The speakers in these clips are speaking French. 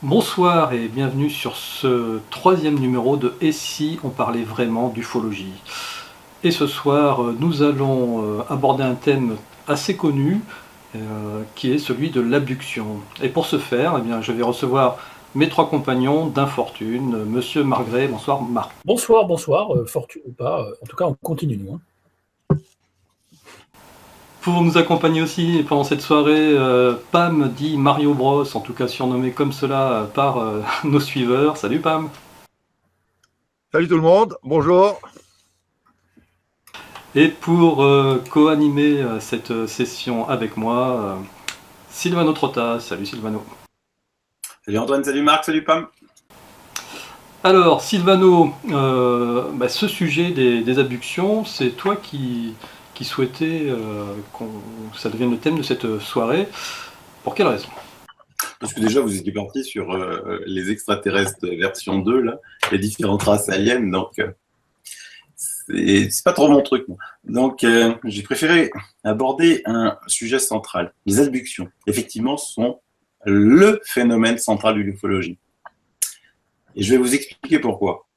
Bonsoir et bienvenue sur ce troisième numéro de Et si on parlait vraiment d'ufologie. Et ce soir, nous allons aborder un thème assez connu, qui est celui de l'abduction. Et pour ce faire, eh bien, je vais recevoir mes trois compagnons d'infortune, Monsieur Margret. Bonsoir Marc. Bonsoir, fortune ou pas, en tout cas on continue nous. Pour nous accompagner aussi pendant cette soirée, Pam dit Mario Bros, en tout cas surnommé comme cela par nos suiveurs. Salut Pam. Salut tout le monde, bonjour. Et pour co-animer cette session avec moi, Sylvano Trotta. Salut Sylvano. Salut Antoine, salut Marc, salut Pam. Alors Sylvano, ce sujet des abductions, c'est toi qui souhaitais que ça devienne le thème de cette soirée. Pour quelle raison ? Parce que déjà vous étiez parti sur les extraterrestres version 2, là, les différentes races aliens, donc c'est pas trop mon truc. Moi. Donc j'ai préféré aborder un sujet central. Les abductions, effectivement, sont le phénomène central de l'ufologie. Et je vais vous expliquer pourquoi.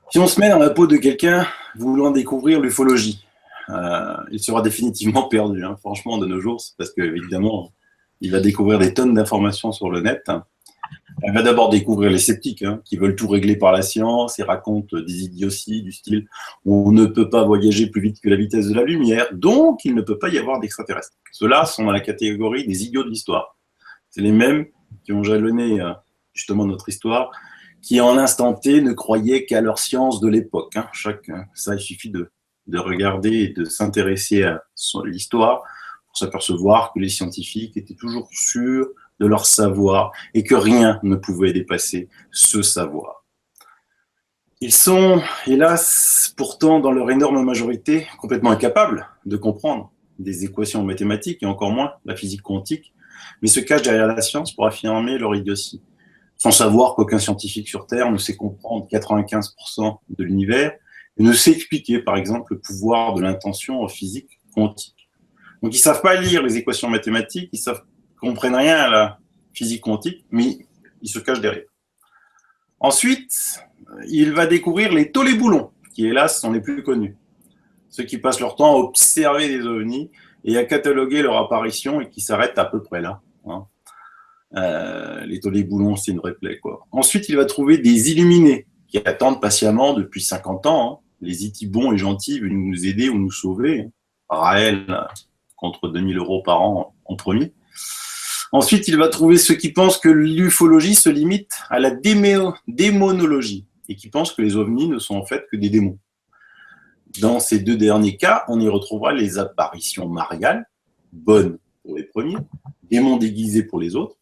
Si on se met dans la peau de quelqu'un voulant découvrir l'ufologie, il sera définitivement perdu. Hein. Franchement, de nos jours, c'est parce que évidemment, il va découvrir des tonnes d'informations sur le net. Il va d'abord découvrir les sceptiques, qui veulent tout régler par la science et racontent des idioties du style « on ne peut pas voyager plus vite que la vitesse de la lumière, donc il ne peut pas y avoir d'extraterrestres ». Ceux-là sont dans la catégorie des idiots de l'histoire. C'est les mêmes qui ont jalonné justement notre histoire, qui en l'instant T ne croyaient qu'à leur science de l'époque. Ça, il suffit de regarder et de s'intéresser à l'histoire pour s'apercevoir que les scientifiques étaient toujours sûrs de leur savoir et que rien ne pouvait dépasser ce savoir. Ils sont, hélas, pourtant, dans leur énorme majorité, complètement incapables de comprendre des équations mathématiques et encore moins la physique quantique, mais se cachent derrière la science pour affirmer leur idiotie, sans savoir qu'aucun scientifique sur Terre ne sait comprendre 95% de l'univers et ne sait expliquer, par exemple, le pouvoir de l'intention en physique quantique. Donc, ils ne savent pas lire les équations mathématiques, ils ne comprennent rien à la physique quantique, mais ils se cachent derrière. Ensuite, il va découvrir les tauléboulons, qui, hélas, sont les plus connus. Ceux qui passent leur temps à observer des ovnis et à cataloguer leur apparition et qui s'arrêtent à peu près là. Les tauléboulons, c'est une vraie plaie, quoi. Ensuite, il va trouver des illuminés qui attendent patiemment depuis 50 ans. Les iti bons et gentils veulent nous aider ou nous sauver. Raël, contre 2000 € par an en premier. Ensuite, il va trouver ceux qui pensent que l'ufologie se limite à la démonologie et qui pensent que les ovnis ne sont en fait que des démons. Dans ces deux derniers cas, on y retrouvera les apparitions mariales, bonnes pour les premiers, démons déguisés pour les autres.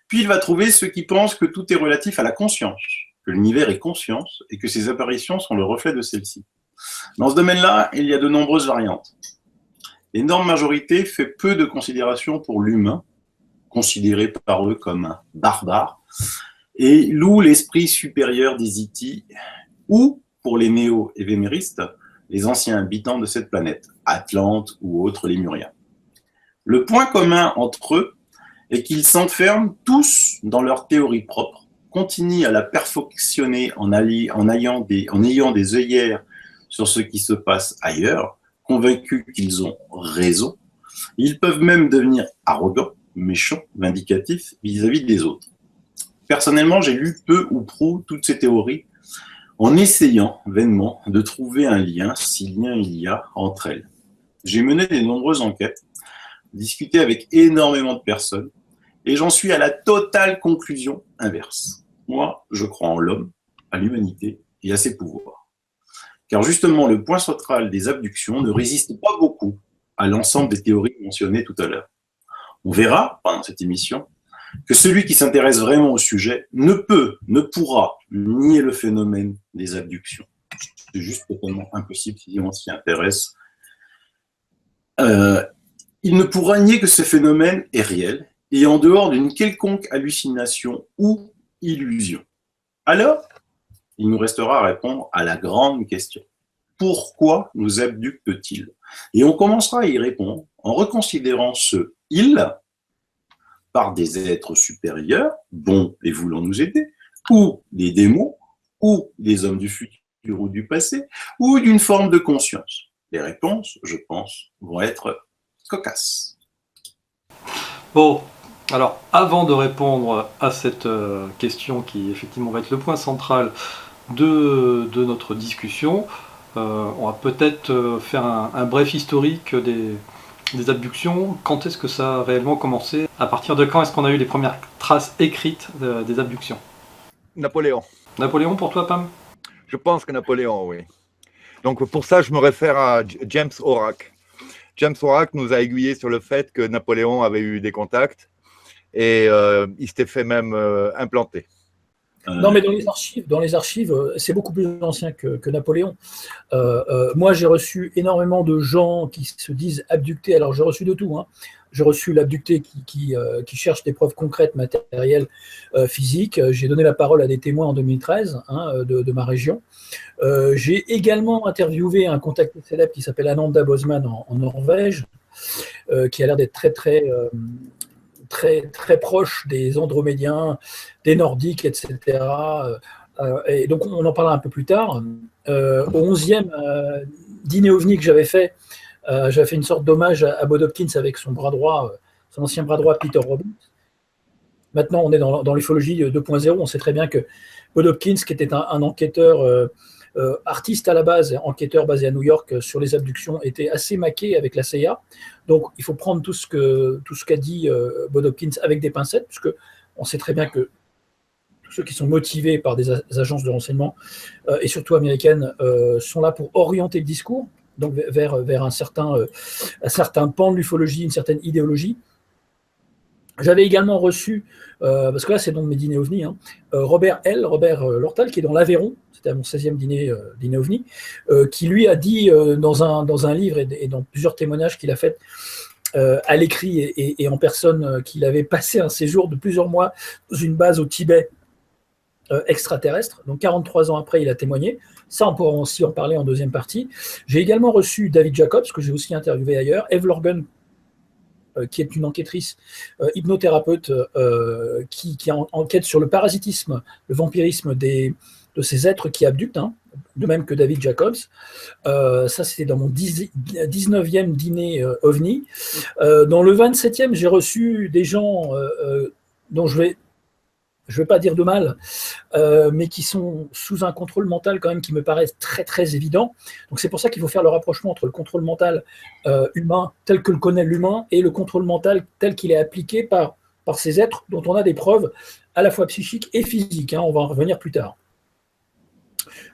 Puis il va trouver ceux qui pensent que tout est relatif à la conscience, que l'univers est conscience et que ces apparitions sont le reflet de celle-ci. Dans ce domaine-là, il y a de nombreuses variantes. L'énorme majorité fait peu de considération pour l'humain, considéré par eux comme un barbare, et loue l'esprit supérieur des Iti, ou, pour les néo-évéméristes, les anciens habitants de cette planète, Atlante ou autres Lémuriens. Le point commun entre eux est qu'ils s'enferment tous dans leur théorie propre, continuent à la perfectionner en ayant des œillères sur ce qui se passe ailleurs, convaincus qu'ils ont raison. Ils peuvent même devenir arrogants, méchants, vindicatifs vis-à-vis des autres. Personnellement, j'ai lu peu ou prou toutes ces théories en essayant vainement de trouver un lien, si lien il y a, entre elles. J'ai mené de nombreuses enquêtes, discuté avec énormément de personnes, et j'en suis à la totale conclusion inverse. Moi, je crois en l'homme, à l'humanité et à ses pouvoirs. Car justement, le point central des abductions ne résiste pas beaucoup à l'ensemble des théories mentionnées tout à l'heure. On verra, pendant cette émission, que celui qui s'intéresse vraiment au sujet ne pourra nier le phénomène des abductions. C'est juste totalement impossible si on s'y intéresse. Il ne pourra nier que ce phénomène est réel et en dehors d'une quelconque hallucination ou illusion. Alors, il nous restera à répondre à la grande question. Pourquoi nous abductent-ils ? Et on commencera à y répondre en reconsidérant ce « il » par des êtres supérieurs, bons et voulant nous aider, ou des démons, ou des hommes du futur ou du passé, ou d'une forme de conscience? Les réponses, je pense, vont être cocasses. Bon, alors avant de répondre à cette question qui effectivement va être le point central de notre discussion, on va peut-être faire un bref historique des abductions. Quand est-ce que ça a réellement commencé? À partir de quand est-ce qu'on a eu les premières traces écrites des abductions? Napoléon. Napoléon pour toi, Pam? Je pense que Napoléon, oui. Donc pour ça, je me réfère à James Horak. James Horak nous a aiguillés sur le fait que Napoléon avait eu des contacts et il s'était fait même implanter. Non, mais dans les archives, c'est beaucoup plus ancien que Napoléon. Moi, j'ai reçu énormément de gens qui se disent abductés. Alors, j'ai reçu de tout, hein. J'ai reçu l'abducté qui cherche des preuves concrètes, matérielles, physiques. J'ai donné la parole à des témoins en 2013 de ma région. J'ai également interviewé un contacté célèbre qui s'appelle Ananda Bosman en Norvège, qui a l'air d'être très proche des Andromédiens, des Nordiques, etc. Et donc, on en parlera un peu plus tard. Au 11e dîner OVNI que j'avais fait une sorte d'hommage à Bob Hopkins avec son bras droit, son ancien bras droit, Peter Robbins. Maintenant, on est dans l'ufologie 2.0. On sait très bien que Bob Hopkins, qui était un enquêteur artiste à la base, enquêteur basé à New York sur les abductions, était assez maqué avec la CIA. Donc, il faut prendre tout ce qu'a dit Bob Hopkins avec des pincettes, puisque on sait très bien que tous ceux qui sont motivés par des agences de renseignement, et surtout américaines, sont là pour orienter le discours, donc vers un certain pan de l'ufologie, une certaine idéologie. J'avais également reçu, parce que là c'est dans mes dîners OVNI, Robert Lortal, qui est dans l'Aveyron, c'était à mon 16e dîner OVNI, qui lui a dit dans un livre et dans plusieurs témoignages qu'il a fait à l'écrit et en personne, qu'il avait passé un séjour de plusieurs mois dans une base au Tibet extraterrestre. Donc 43 ans après, il a témoigné. Ça, on pourra aussi en parler en deuxième partie. J'ai également reçu David Jacobs, que j'ai aussi interviewé ailleurs, Eve Lorgan, qui est une enquêtrice hypnothérapeute qui enquête sur le parasitisme, le vampirisme de ces êtres qui abductent, de même que David Jacobs. Ça, c'était dans mon 19e dîner OVNI. Dans le 27e, j'ai reçu des gens dont je vais pas dire de mal, mais qui sont sous un contrôle mental quand même qui me paraît très très évident. Donc c'est pour ça qu'il faut faire le rapprochement entre le contrôle mental humain tel que le connaît l'humain et le contrôle mental tel qu'il est appliqué par ces êtres dont on a des preuves à la fois psychiques et physiques. On va en revenir plus tard.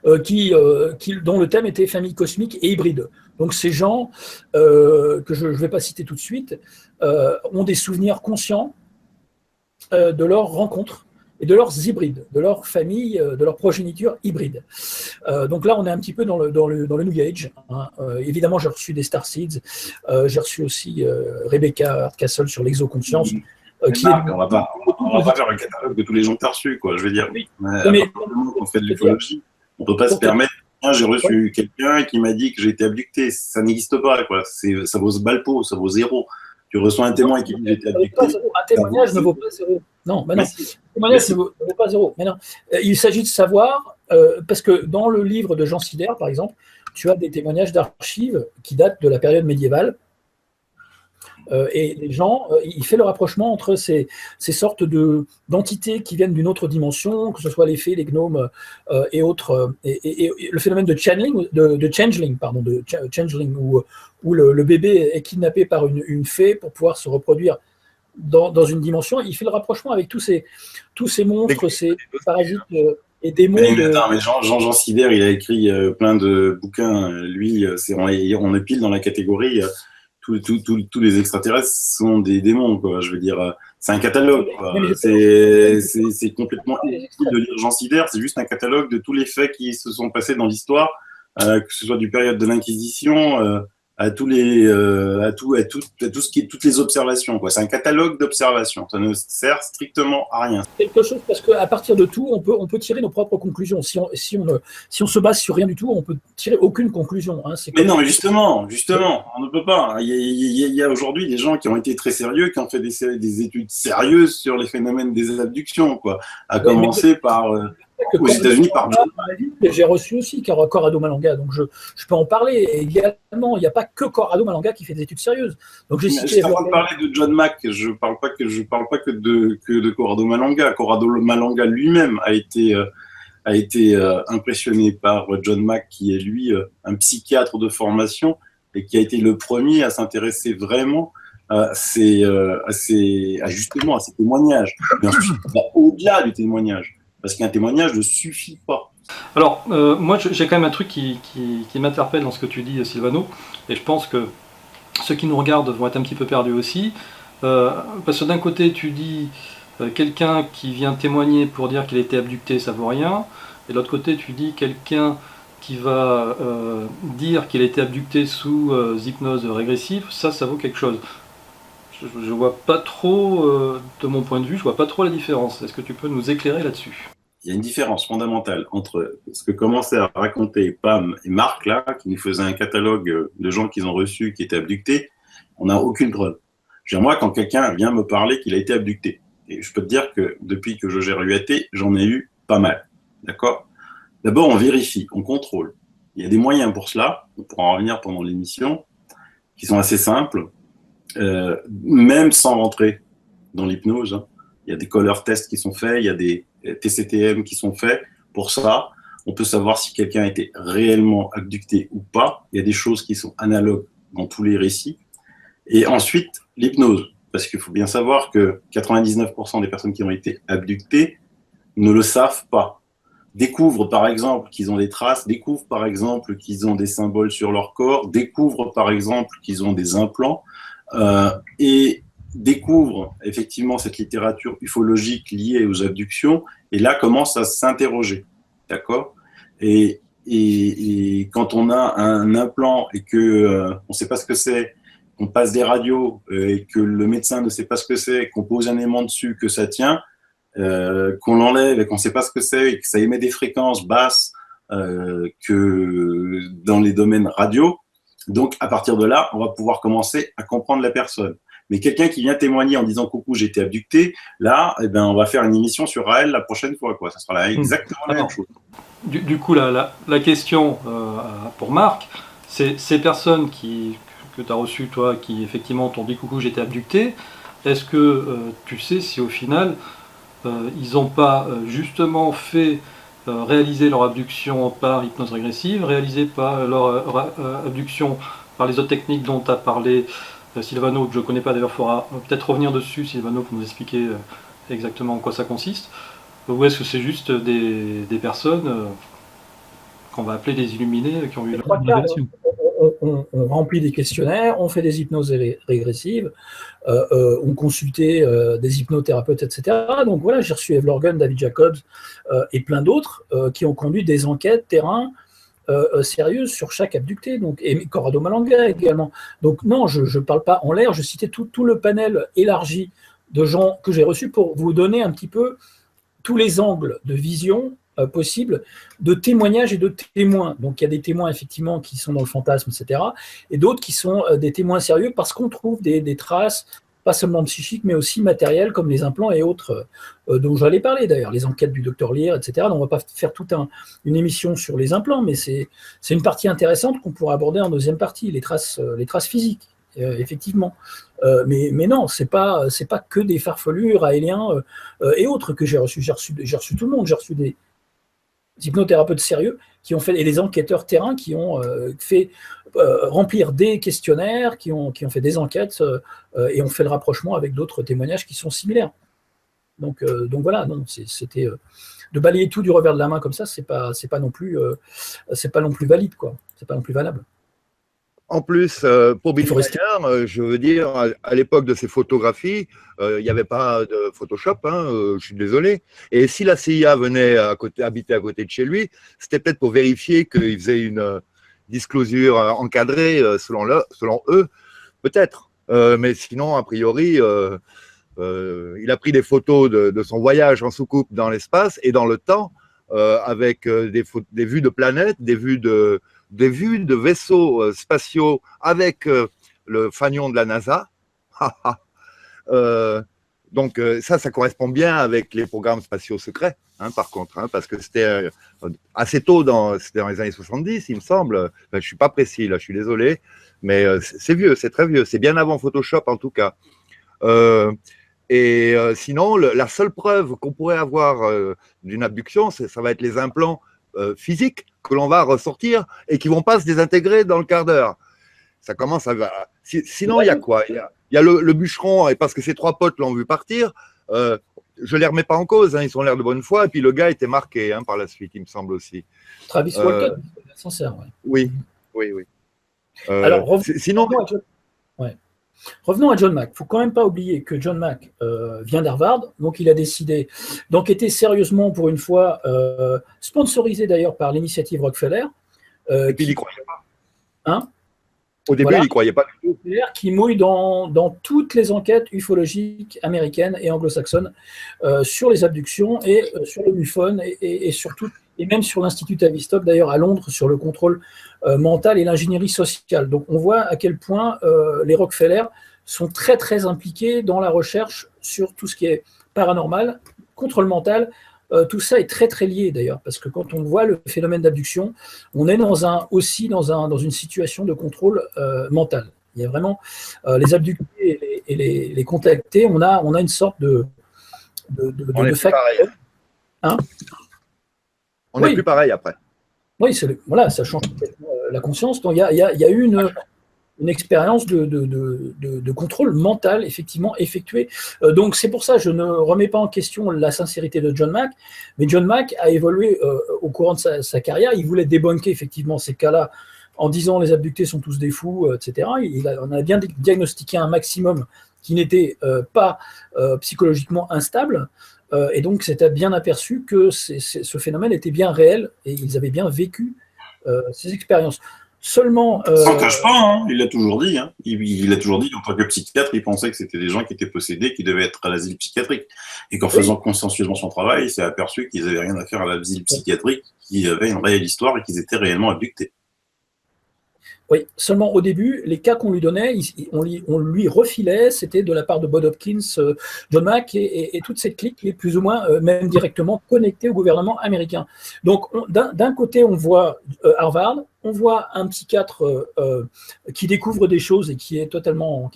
Dont le thème était famille cosmique et hybride. Donc ces gens, que je ne vais pas citer tout de suite, ont des souvenirs conscients de leurs rencontres et de leurs hybrides, de leur famille, de leur progéniture hybride. Donc là, on est un petit peu dans le New Age. Évidemment, j'ai reçu des Starseeds, j'ai reçu aussi Rebecca Hardcastle sur l'exoconscience. On va pas faire le catalogue de tous les gens que tu as reçus, quoi. Je veux dire, Oui. on fait de l'ufologie. On peut pas se permettre. J'ai reçu quelqu'un qui m'a dit que j'ai été abducté. Ça n'existe pas, quoi. Ça vaut ce balpo, ça vaut zéro. Tu reçois un témoin qui dit que j'ai été abducté. Un témoignage ne vaut pas zéro. Non, mais non. Un témoignage ne vaut pas zéro. Mais non. Il s'agit de savoir, parce que dans le livre de Jean Sider, par exemple, tu as des témoignages d'archives qui datent de la période médiévale. Et les gens, il fait le rapprochement entre ces sortes d'entités qui viennent d'une autre dimension, que ce soit les fées, les gnomes et autres, et le phénomène de changeling, où le bébé est kidnappé par une fée pour pouvoir se reproduire dans une dimension. Il fait le rapprochement avec tous ces monstres, ces parasites et démons. Mais Jean Sider, il a écrit plein de bouquins. Lui, on est pile dans la catégorie. Tous les extraterrestres sont des démons, quoi. Je veux dire, c'est un catalogue, quoi. C'est complètement inutile de lire Jean Sider. C'est juste un catalogue de tous les faits qui se sont passés dans l'histoire, que ce soit du période de l'Inquisition à tous les, à tout ce qui est toutes les observations, quoi. C'est un catalogue d'observations. Ça ne sert strictement à rien. Quelque chose parce qu'à partir de tout, on peut tirer nos propres conclusions. Si on se base sur rien du tout, on peut tirer aucune conclusion. Hein. Mais non, mais justement, on ne peut pas. Il y a aujourd'hui des gens qui ont été très sérieux, qui ont fait des études sérieuses sur les phénomènes des abductions, quoi. À commencer par aux États-Unis par John Mack. J'ai reçu aussi Corrado Malanga, donc je peux en parler. Et également, il n'y a pas que Corrado Malanga qui fait des études sérieuses. Donc j'ai cité. Je suis en train de parler de John Mack. Je parle pas que de Corrado Malanga. Corrado Malanga lui-même a été impressionné par John Mack, qui est lui un psychiatre de formation et qui a été le premier à s'intéresser vraiment justement à ces témoignages. Mais ensuite, au-delà du témoignage, parce qu'un témoignage ne suffit pas. Alors, moi, j'ai quand même un truc qui m'interpelle dans ce que tu dis, Silvano, et je pense que ceux qui nous regardent vont être un petit peu perdus aussi, parce que d'un côté, tu dis quelqu'un qui vient témoigner pour dire qu'il a été abducté, ça vaut rien, et de l'autre côté, tu dis quelqu'un qui va dire qu'il a été abducté sous hypnose régressive, ça vaut quelque chose. Je vois pas trop, de mon point de vue, je vois pas trop la différence. Est-ce que tu peux nous éclairer là-dessus ? Il y a une différence fondamentale entre ce que commençaient à raconter Pam et Marc, là, qui nous faisaient un catalogue de gens qu'ils ont reçus, qui étaient abductés. On n'a aucune preuve. Moi, quand quelqu'un vient me parler qu'il a été abducté, et je peux te dire que depuis que je gère l'UAT, j'en ai eu pas mal. D'accord ? D'abord, on vérifie, on contrôle. Il y a des moyens pour cela, on pourra en revenir pendant l'émission, qui sont assez simples. Même sans rentrer dans l'hypnose, hein. Il y a des color tests qui sont faits, il y a des TCTM qui sont faits. Pour ça, on peut savoir si quelqu'un a été réellement abducté ou pas. Il y a des choses qui sont analogues dans tous les récits. Et ensuite, l'hypnose. Parce qu'il faut bien savoir que 99% des personnes qui ont été abductées ne le savent pas. Découvrent par exemple qu'ils ont des traces, découvrent par exemple qu'ils ont des symboles sur leur corps, découvrent par exemple qu'ils ont des implants, et découvre effectivement cette littérature ufologique liée aux abductions, et là commence à s'interroger, d'accord ? Et quand on a un implant et que on ne sait pas ce que c'est, qu'on passe des radios et que le médecin ne sait pas ce que c'est, qu'on pose un aimant dessus, que ça tient, qu'on l'enlève et qu'on ne sait pas ce que c'est, et que ça émet des fréquences basses que dans les domaines radio. Donc, à partir de là, on va pouvoir commencer à comprendre la personne. Mais quelqu'un qui vient témoigner en disant « Coucou, j'ai été abducté », là, eh ben, on va faire une émission sur Raël la prochaine fois, quoi. Ça sera exactement la même chose. Du coup, la question pour Marc, c'est ces personnes que tu as reçues, toi, qui effectivement t'ont dit « Coucou, j'ai été abducté », est-ce que tu sais si au final, ils n'ont pas justement fait réaliser leur abduction par hypnose régressive, réaliser par leur abduction par les autres techniques dont tu as parlé, Silvano, que je ne connais pas d'ailleurs, il faudra peut-être revenir dessus, Silvano, pour nous expliquer exactement en quoi ça consiste, ou est-ce que c'est juste des personnes qu'on va appeler des illuminés qui ont eu leur révélation ? On remplit des questionnaires, on fait des hypnoses régressives, on consultait des hypnothérapeutes, etc. Donc voilà, j'ai reçu Eve Lorgen, David Jacobs et plein d'autres qui ont conduit des enquêtes terrain sérieuses sur chaque abducté, donc, et Corrado Malanga également. Donc non, je ne parle pas en l'air, je citais tout le panel élargi de gens que j'ai reçus pour vous donner un petit peu tous les angles de vision possibles de témoignages et de témoins. Donc il y a des témoins effectivement qui sont dans le fantasme, etc. et d'autres qui sont des témoins sérieux parce qu'on trouve des traces, pas seulement psychiques, mais aussi matérielles comme les implants et autres dont j'allais parler d'ailleurs, les enquêtes du docteur Lear, etc. Donc on ne va pas faire toute une émission sur les implants, mais c'est une partie intéressante qu'on pourra aborder en deuxième partie, les traces physiques. Effectivement. Mais non, c'est pas que des farfelus raéliens et autres que j'ai reçus. J'ai reçu tout le monde. J'ai reçu des hypnothérapeutes sérieux qui ont fait, et des enquêteurs terrain qui ont fait remplir des questionnaires, qui ont fait des enquêtes et ont fait le rapprochement avec d'autres témoignages qui sont similaires. Donc voilà, non, c'était de balayer tout du revers de la main comme ça, c'est pas non plus valide, quoi. C'est pas non plus valable. En plus, pour Billy Meier, je veux dire, à l'époque de ses photographies, il n'y avait pas de Photoshop, hein, je suis désolé. Et si la CIA venait habiter à côté de chez lui, c'était peut-être pour vérifier qu'il faisait disclosure encadrée selon eux, peut-être. Mais sinon, a priori, il a pris des photos de son voyage en soucoupe dans l'espace et dans le temps, avec des vues de planètes, des vues de vaisseaux spatiaux avec le fanion de la NASA. Donc ça correspond bien avec les programmes spatiaux secrets, hein, par contre, hein, parce que c'était assez tôt, c'était dans les années 70, il me semble. Enfin, je ne suis pas précis, là, je suis désolé, mais c'est vieux, c'est très vieux. C'est bien avant Photoshop, en tout cas. Sinon, la seule preuve qu'on pourrait avoir d'une abduction, ça va être les implants physiques que l'on va ressortir et qui ne vont pas se désintégrer dans le quart d'heure. Ça commence à… Sinon, il y a quoi? Il y a le bûcheron, et parce que ses 3 potes l'ont vu partir, je ne les remets pas en cause, hein, ils ont l'air de bonne foi, et puis le gars était marqué, hein, par la suite, il me semble aussi. Travis Walton, sincère, ouais. Oui. Alors, sinon… Revenons à John Mack. Il ne faut quand même pas oublier que John Mack vient d'Harvard, donc il a décidé d'enquêter sérieusement pour une fois, sponsorisé d'ailleurs par l'initiative Rockefeller. Et puis il n'y croyait pas. Hein? Au début, il n'y croyait pas du tout. Qui mouille dans toutes les enquêtes ufologiques américaines et anglo-saxonnes sur les abductions et sur le MUFON et surtout, et même sur l'Institut Tavistock d'ailleurs à Londres sur le contrôle mental et l'ingénierie sociale. Donc on voit à quel point les Rockefeller sont très très impliqués dans la recherche sur tout ce qui est paranormal, contrôle mental. Tout ça est très très lié d'ailleurs, parce que quand on voit le phénomène d'abduction, on est aussi dans une situation de contrôle mental. Il y a vraiment les abductés et les contactés, on a une sorte de facteur. Hein? On n'est plus pareil après. Oui, voilà, ça change la conscience. Donc, il y a eu une expérience de contrôle mental effectivement effectuée. Donc c'est pour ça que je ne remets pas en question la sincérité de John Mack, mais John Mack a évolué au courant de sa carrière. Il voulait débunker effectivement ces cas-là en disant les abductés sont tous des fous, etc. On a bien diagnostiqué un maximum qui n'était pas psychologiquement instable. Et donc c'était bien aperçu que ce phénomène était bien réel et ils avaient bien vécu ces expériences. Seulement. Ça s'en cache pas, hein. Il l'a toujours dit. Hein. Il a toujours dit, en tant que psychiatre, il pensait que c'était des gens qui étaient possédés, qui devaient être à l'asile psychiatrique. Et qu'en faisant consciencieusement son travail, il s'est aperçu qu'ils n'avaient rien à faire à l'asile psychiatrique, qu'ils avaient une réelle histoire et qu'ils étaient réellement abductés. Oui, seulement au début, les cas qu'on lui donnait, on lui refilait, c'était de la part de Bob Hopkins, John Mack et toute cette clique qui est plus ou moins même directement connectée au gouvernement américain. Donc d'un côté, on voit Harvard, on voit un psychiatre qui découvre des choses et qui était totalement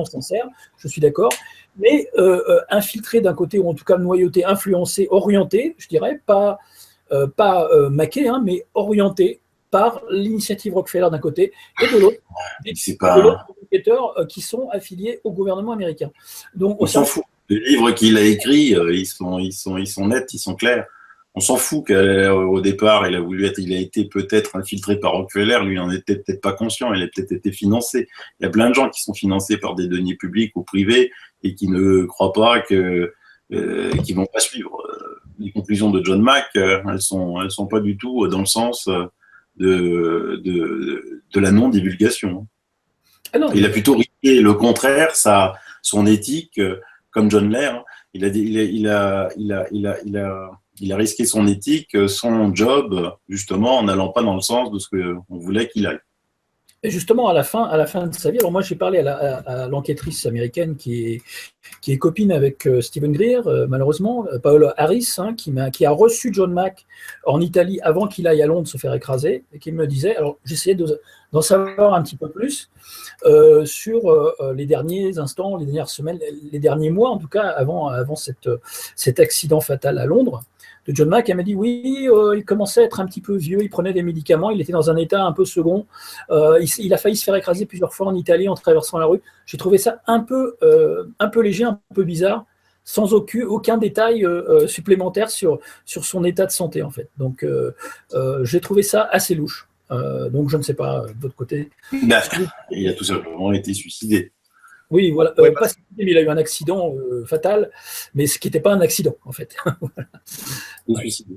sincère, je suis d'accord, mais infiltré d'un côté, ou en tout cas noyauté, influencé, orienté, je dirais, pas maqué, hein, mais orienté par l'initiative Rockefeller d'un côté et de l'autre, des enquêteurs qui sont affiliés au gouvernement américain. Donc, on s'en fout. Les livres qu'il a écrits, ils sont nets, ils sont clairs. On s'en fout qu'au départ, il a été peut-être infiltré par Rockefeller, lui, il n'en était peut-être pas conscient, il a peut-être été financé. Il y a plein de gens qui sont financés par des deniers publics ou privés et qui ne croient pas qu'ils ne vont pas suivre. Les conclusions de John Mack, elles sont pas du tout dans le sens de la non-divulgation. Ah non, il a plutôt risqué le contraire, son éthique, comme John Lair, il a risqué son éthique, son job, justement, en n'allant pas dans le sens de ce qu'on voulait qu'il aille. Et justement, à la fin de sa vie, alors moi j'ai parlé à l'enquêtrice américaine qui est copine avec Stephen Greer, malheureusement, Paola Harris, hein, qui a reçu John Mack en Italie avant qu'il aille à Londres se faire écraser, et qui me disait, alors j'essayais d'en savoir un petit peu plus sur les derniers instants, les dernières semaines, les derniers mois en tout cas, avant cet accident fatal à Londres, de John Mack. Elle m'a dit oui, il commençait à être un petit peu vieux, il prenait des médicaments, il était dans un état un peu second, il a failli se faire écraser plusieurs fois en Italie en traversant la rue. J'ai trouvé ça un peu léger, un peu bizarre, sans aucun détail supplémentaire sur son état de santé en fait. Donc j'ai trouvé ça assez louche. Donc je ne sais pas de votre côté. Il a tout simplement été suicidé. Oui, voilà. Pas suicidé, mais il a eu un accident fatal, mais ce qui n'était pas un accident en fait. Voilà. Suicidé.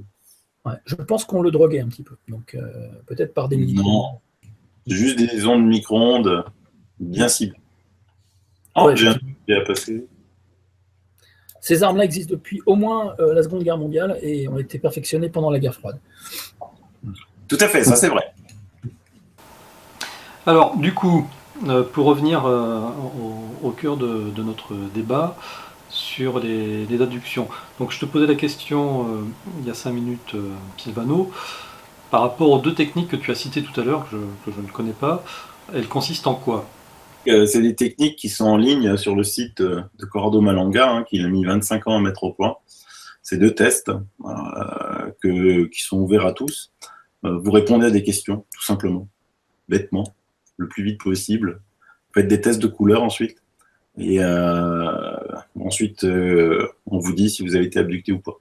Ouais. Je pense qu'on le droguait un petit peu, donc peut-être par des médicaments. C'est juste des ondes micro-ondes bien ciblées. Ouais, J'ai un truc à passer. Ces armes-là existent depuis au moins la Seconde Guerre mondiale et ont été perfectionnées pendant la guerre froide. Tout à fait, ça c'est vrai. Alors, du coup, pour revenir au cœur de notre débat sur les adductions. Donc, je te posais la question il y a 5 minutes, Silvano, par rapport aux deux techniques que tu as citées tout à l'heure, que je ne connais pas. Elles consistent en quoi? C'est des techniques qui sont en ligne sur le site de Corrado Malanga, hein, qui a mis 25 ans à mettre au point. C'est 2 tests qui sont ouverts à tous. Vous répondez à des questions, tout simplement, bêtement, le plus vite possible. Vous faites des tests de couleurs ensuite. Et ensuite, on vous dit si vous avez été abducté ou pas.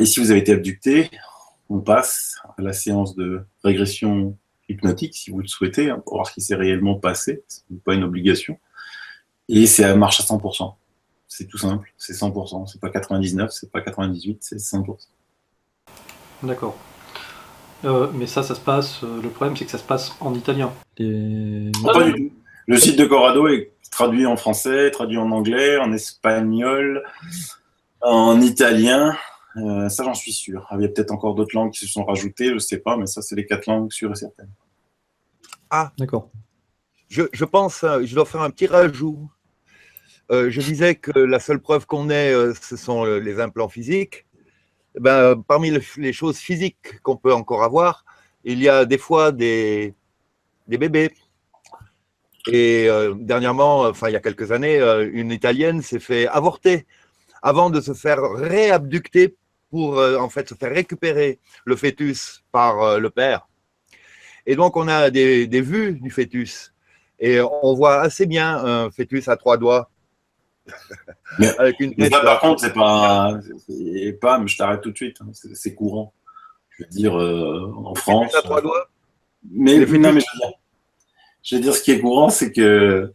Et si vous avez été abducté, on passe à la séance de régression hypnotique, si vous le souhaitez, hein, pour voir ce qui s'est réellement passé. Ce n'est pas une obligation. Et ça marche à 100%. C'est tout simple, c'est 100%. C'est pas 99, c'est pas 98, c'est 100%. D'accord. Mais ça se passe. Le problème, c'est que ça se passe en italien. Non, pas du tout. Le site de Corrado est traduit en français, traduit en anglais, en espagnol, en italien. Ça, j'en suis sûr. Il y a peut-être encore d'autres langues qui se sont rajoutées, je ne sais pas, mais ça, c'est les 4 langues sûres et certaines. Ah, D'accord. je pense, je dois faire un petit rajout. Je disais que la seule preuve qu'on ait, ce sont les implants physiques. Ben, parmi les choses physiques qu'on peut encore avoir, il y a des fois des bébés. Et dernièrement, enfin il y a quelques années, une Italienne s'est fait avorter avant de se faire réabducter pour en fait se faire récupérer le fœtus par le père. Et donc on a des vues du fœtus et on voit assez bien un fœtus à 3 doigts. Mais, avec une mais tête, ça, par contre, c'est pas, mais je t'arrête tout de suite, hein, c'est courant. Je veux dire, en France. à 3 doigts. Mais, non, mais je veux dire, ce qui est courant, c'est que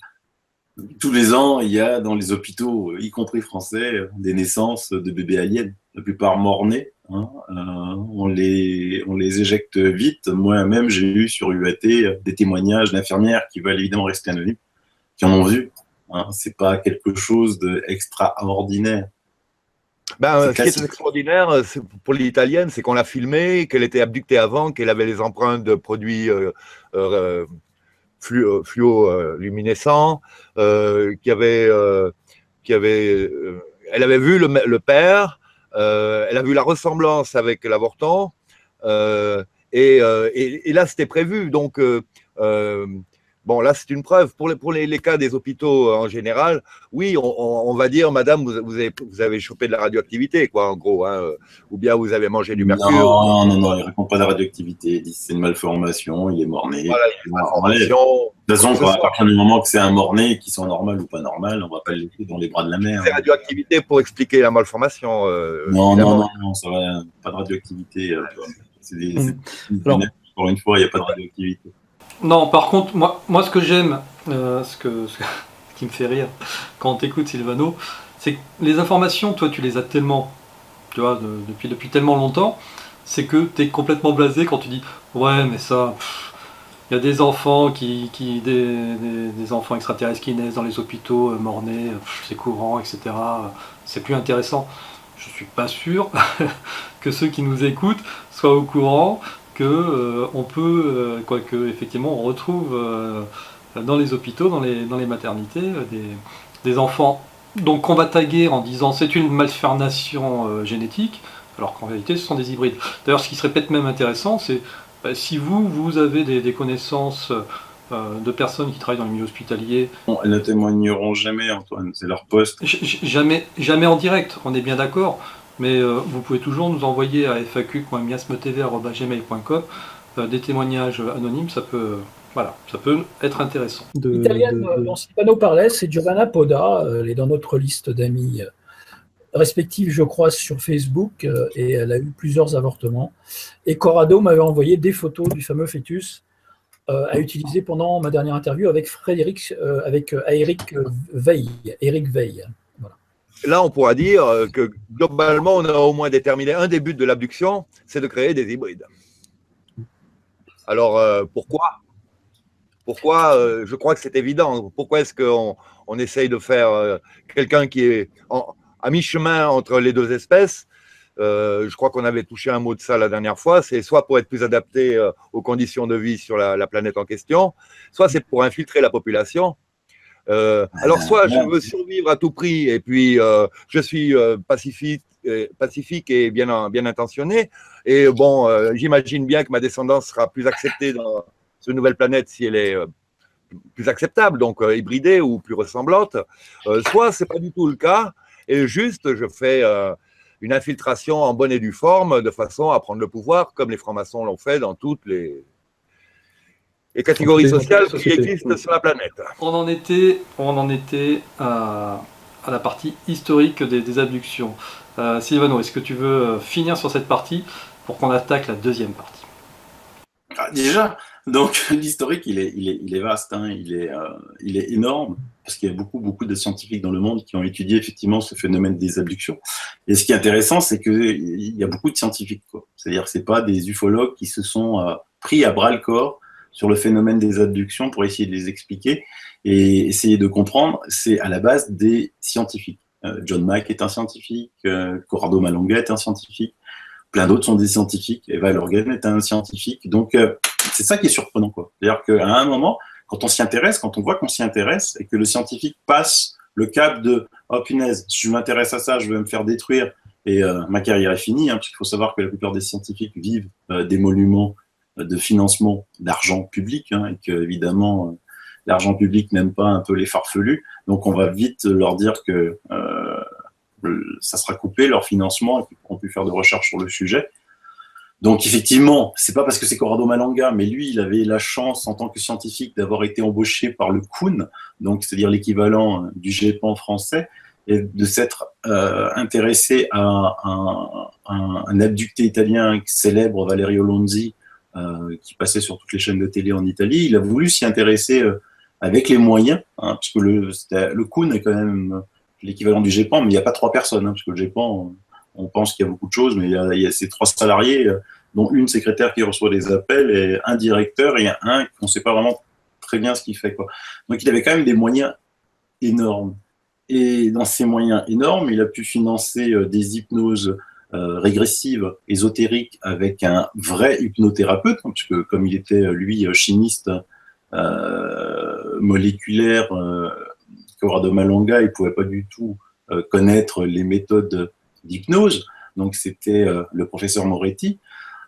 tous les ans, il y a dans les hôpitaux, y compris français, des naissances de bébés aliens. La plupart morts-nés. Hein, on les éjecte vite. Moi-même, j'ai eu sur UAT des témoignages d'infirmières qui veulent évidemment rester anonymes, qui en ont vu. Hein, c'est pas quelque chose d'extraordinaire. Ben, ce qui est extraordinaire pour l'italienne, c'est qu'on l'a filmée, qu'elle était abductée avant, qu'elle avait les empreintes de produits fluoluminescents, elle avait vu le père, elle a vu la ressemblance avec l'avortant, et là c'était prévu. Donc bon, là, c'est une preuve. Pour les cas des hôpitaux en général, oui, on va dire, madame, vous avez chopé de la radioactivité, quoi, en gros, hein, ou bien vous avez mangé du mercure. Non, il ne répond pas de la radioactivité. Il dit c'est une malformation, il est mort-né. Voilà, il y a une malformation. De toute façon, à partir du moment que c'est un mort-né, qu'il soit normal ou pas normal, on ne va pas le laisser dans les bras de la mer. C'est radioactivité pour expliquer la malformation. Non, ça va, pas de radioactivité. Encore une fois, il n'y a pas de radioactivité. Non, par contre, moi ce que j'aime, ce qui me fait rire quand on t'écoute, Silvano, c'est que les informations, toi, tu les as tellement, tu vois, depuis tellement longtemps, c'est que tu es complètement blasé quand tu dis « Ouais, mais ça, il y a des enfants des enfants extraterrestres qui naissent dans les hôpitaux, morts-nés, c'est courant, etc. C'est plus intéressant. » Je suis pas sûr que ceux qui nous écoutent soient au courant que on peut, quoique effectivement on retrouve dans les hôpitaux, dans les maternités, des enfants donc qu'on va taguer en disant c'est une malformation génétique, alors qu'en réalité ce sont des hybrides. D'ailleurs, ce qui serait peut-être même intéressant, c'est si vous avez des connaissances de personnes qui travaillent dans le milieu hospitalier. Bon, elles ne témoigneront jamais, Antoine, c'est leur poste. Jamais en direct, on est bien d'accord. Mais vous pouvez toujours nous envoyer à faq.miasmetv@gmail.com des témoignages anonymes, ça peut être intéressant. L'italienne dont Silvano parlait, c'est Giovanna Poda, elle est dans notre liste d'amis respectifs, je crois, sur Facebook, et elle a eu plusieurs avortements. Et Corrado m'avait envoyé des photos du fameux fœtus à utiliser pendant ma dernière interview avec Eric Veil. Voilà. Là, on pourra dire que globalement, on a au moins déterminé un des buts de l'abduction, c'est de créer des hybrides. Alors, pourquoi ? Pourquoi je crois que c'est évident. Pourquoi est-ce qu'on essaye de faire quelqu'un qui est à mi-chemin entre les deux espèces? Je crois qu'on avait touché un mot de ça la dernière fois. C'est soit pour être plus adapté aux conditions de vie sur la planète en question, soit c'est pour infiltrer la population. Alors, soit je veux survivre à tout prix et puis je suis pacifique et bien intentionné. Et bon, j'imagine bien que ma descendance sera plus acceptée dans cette nouvelle planète si elle est plus acceptable, donc hybridée ou plus ressemblante. Soit c'est pas du tout le cas et juste je fais une infiltration en bonne et due forme de façon à prendre le pouvoir comme les francs-maçons l'ont fait dans toutes les catégories sociales qui existent sur la planète. On en était à la partie historique des abductions. Sylvano, est-ce que tu veux finir sur cette partie pour qu'on attaque la deuxième partie? Déjà, donc l'historique, il est vaste, hein, il est énorme, parce qu'il y a beaucoup de scientifiques dans le monde qui ont étudié effectivement ce phénomène des abductions. Et ce qui est intéressant, c'est qu'il y a beaucoup de scientifiques, quoi. C'est-à-dire que ce n'est pas des ufologues qui se sont pris à bras-le-corps sur le phénomène des abductions pour essayer de les expliquer et essayer de comprendre. C'est à la base des scientifiques. John Mack est un scientifique, Corrado Malonga est un scientifique, plein d'autres sont des scientifiques, Eva Lorgen est un scientifique. Donc, c'est ça qui est surprenant, quoi. C'est-à-dire qu'à un moment, quand on s'y intéresse, quand on voit qu'on s'y intéresse et que le scientifique passe le cap de « Oh punaise, si je m'intéresse à ça, je vais me faire détruire et ma carrière est finie hein, », parce qu'il faut savoir que la plupart des scientifiques vivent d'émoluments de financement d'argent public hein, et qu'évidemment, l'argent public n'aime pas un peu les farfelus. Donc, on va vite leur dire que ça sera coupé, leur financement, et qu'ils pourront plus faire de recherche sur le sujet. Donc, effectivement, c'est pas parce que c'est Corrado Malanga, mais lui, il avait la chance, en tant que scientifique, d'avoir été embauché par le CUN, donc c'est-à-dire l'équivalent du GEPAN français, et de s'être intéressé à un abducté italien célèbre, Valerio Lonzi, qui passait sur toutes les chaînes de télé en Italie. Il a voulu s'y intéresser avec les moyens, hein, puisque le CUN est quand même l'équivalent du GEPAN, mais il n'y a pas 3 personnes, hein, parce que le GEPAN, on pense qu'il y a beaucoup de choses, mais il y a ces 3 salariés, dont une secrétaire qui reçoit des appels, et un directeur, et un qu'on ne sait pas vraiment très bien ce qu'il fait, quoi. Donc il avait quand même des moyens énormes. Et dans ces moyens énormes, il a pu financer des hypnoses régressives, ésotériques, avec un vrai hypnothérapeute, hein, puisque comme il était, lui, chimiste moléculaire, Corrado Malonga, il ne pouvait pas du tout connaître les méthodes d'hypnose. Donc, c'était le professeur Moretti.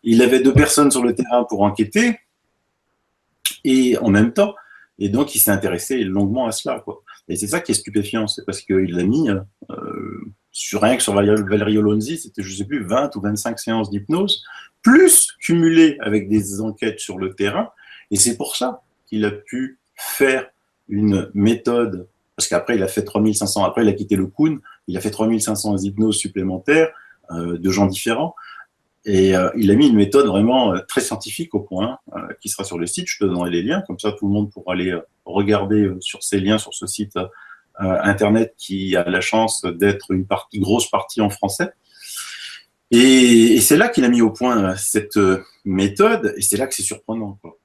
Il avait 2 personnes sur le terrain pour enquêter, et en même temps, et donc il s'est intéressé longuement à cela, quoi. Et c'est ça qui est stupéfiant, c'est parce qu'il l'a mis rien que sur Valerio Lonzi, c'était, je ne sais plus, 20 ou 25 séances d'hypnose, plus cumulées avec des enquêtes sur le terrain, et c'est pour ça qu'il a pu faire une méthode. Parce qu'après, il a fait 3500, après il a quitté le CUN, il a fait 3500 hypnoses supplémentaires de gens différents. Et il a mis une méthode vraiment très scientifique au point, qui sera sur le site. Je te donnerai les liens, comme ça tout le monde pourra aller regarder sur ces liens, sur ce site internet qui a la chance d'être une grosse partie en français. Et c'est là qu'il a mis au point cette méthode, et c'est là que c'est surprenant, quoi.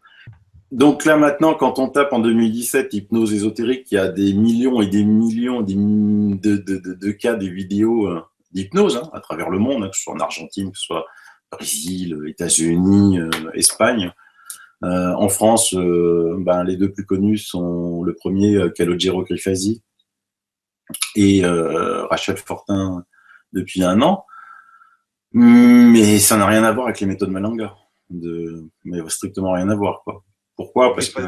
Donc là maintenant, quand on tape en 2017 hypnose ésotérique, il y a des millions et des millions de cas, des vidéos d'hypnose hein, à travers le monde, hein, que ce soit en Argentine, que ce soit Brésil, États-Unis, Espagne. En France, les 2 plus connus sont le premier, Calogero Grifasi, et Rachel Fortin depuis 1 an. Mais ça n'a rien à voir avec les méthodes Malanga. Mais strictement rien à voir, quoi. Pourquoi ? Parce que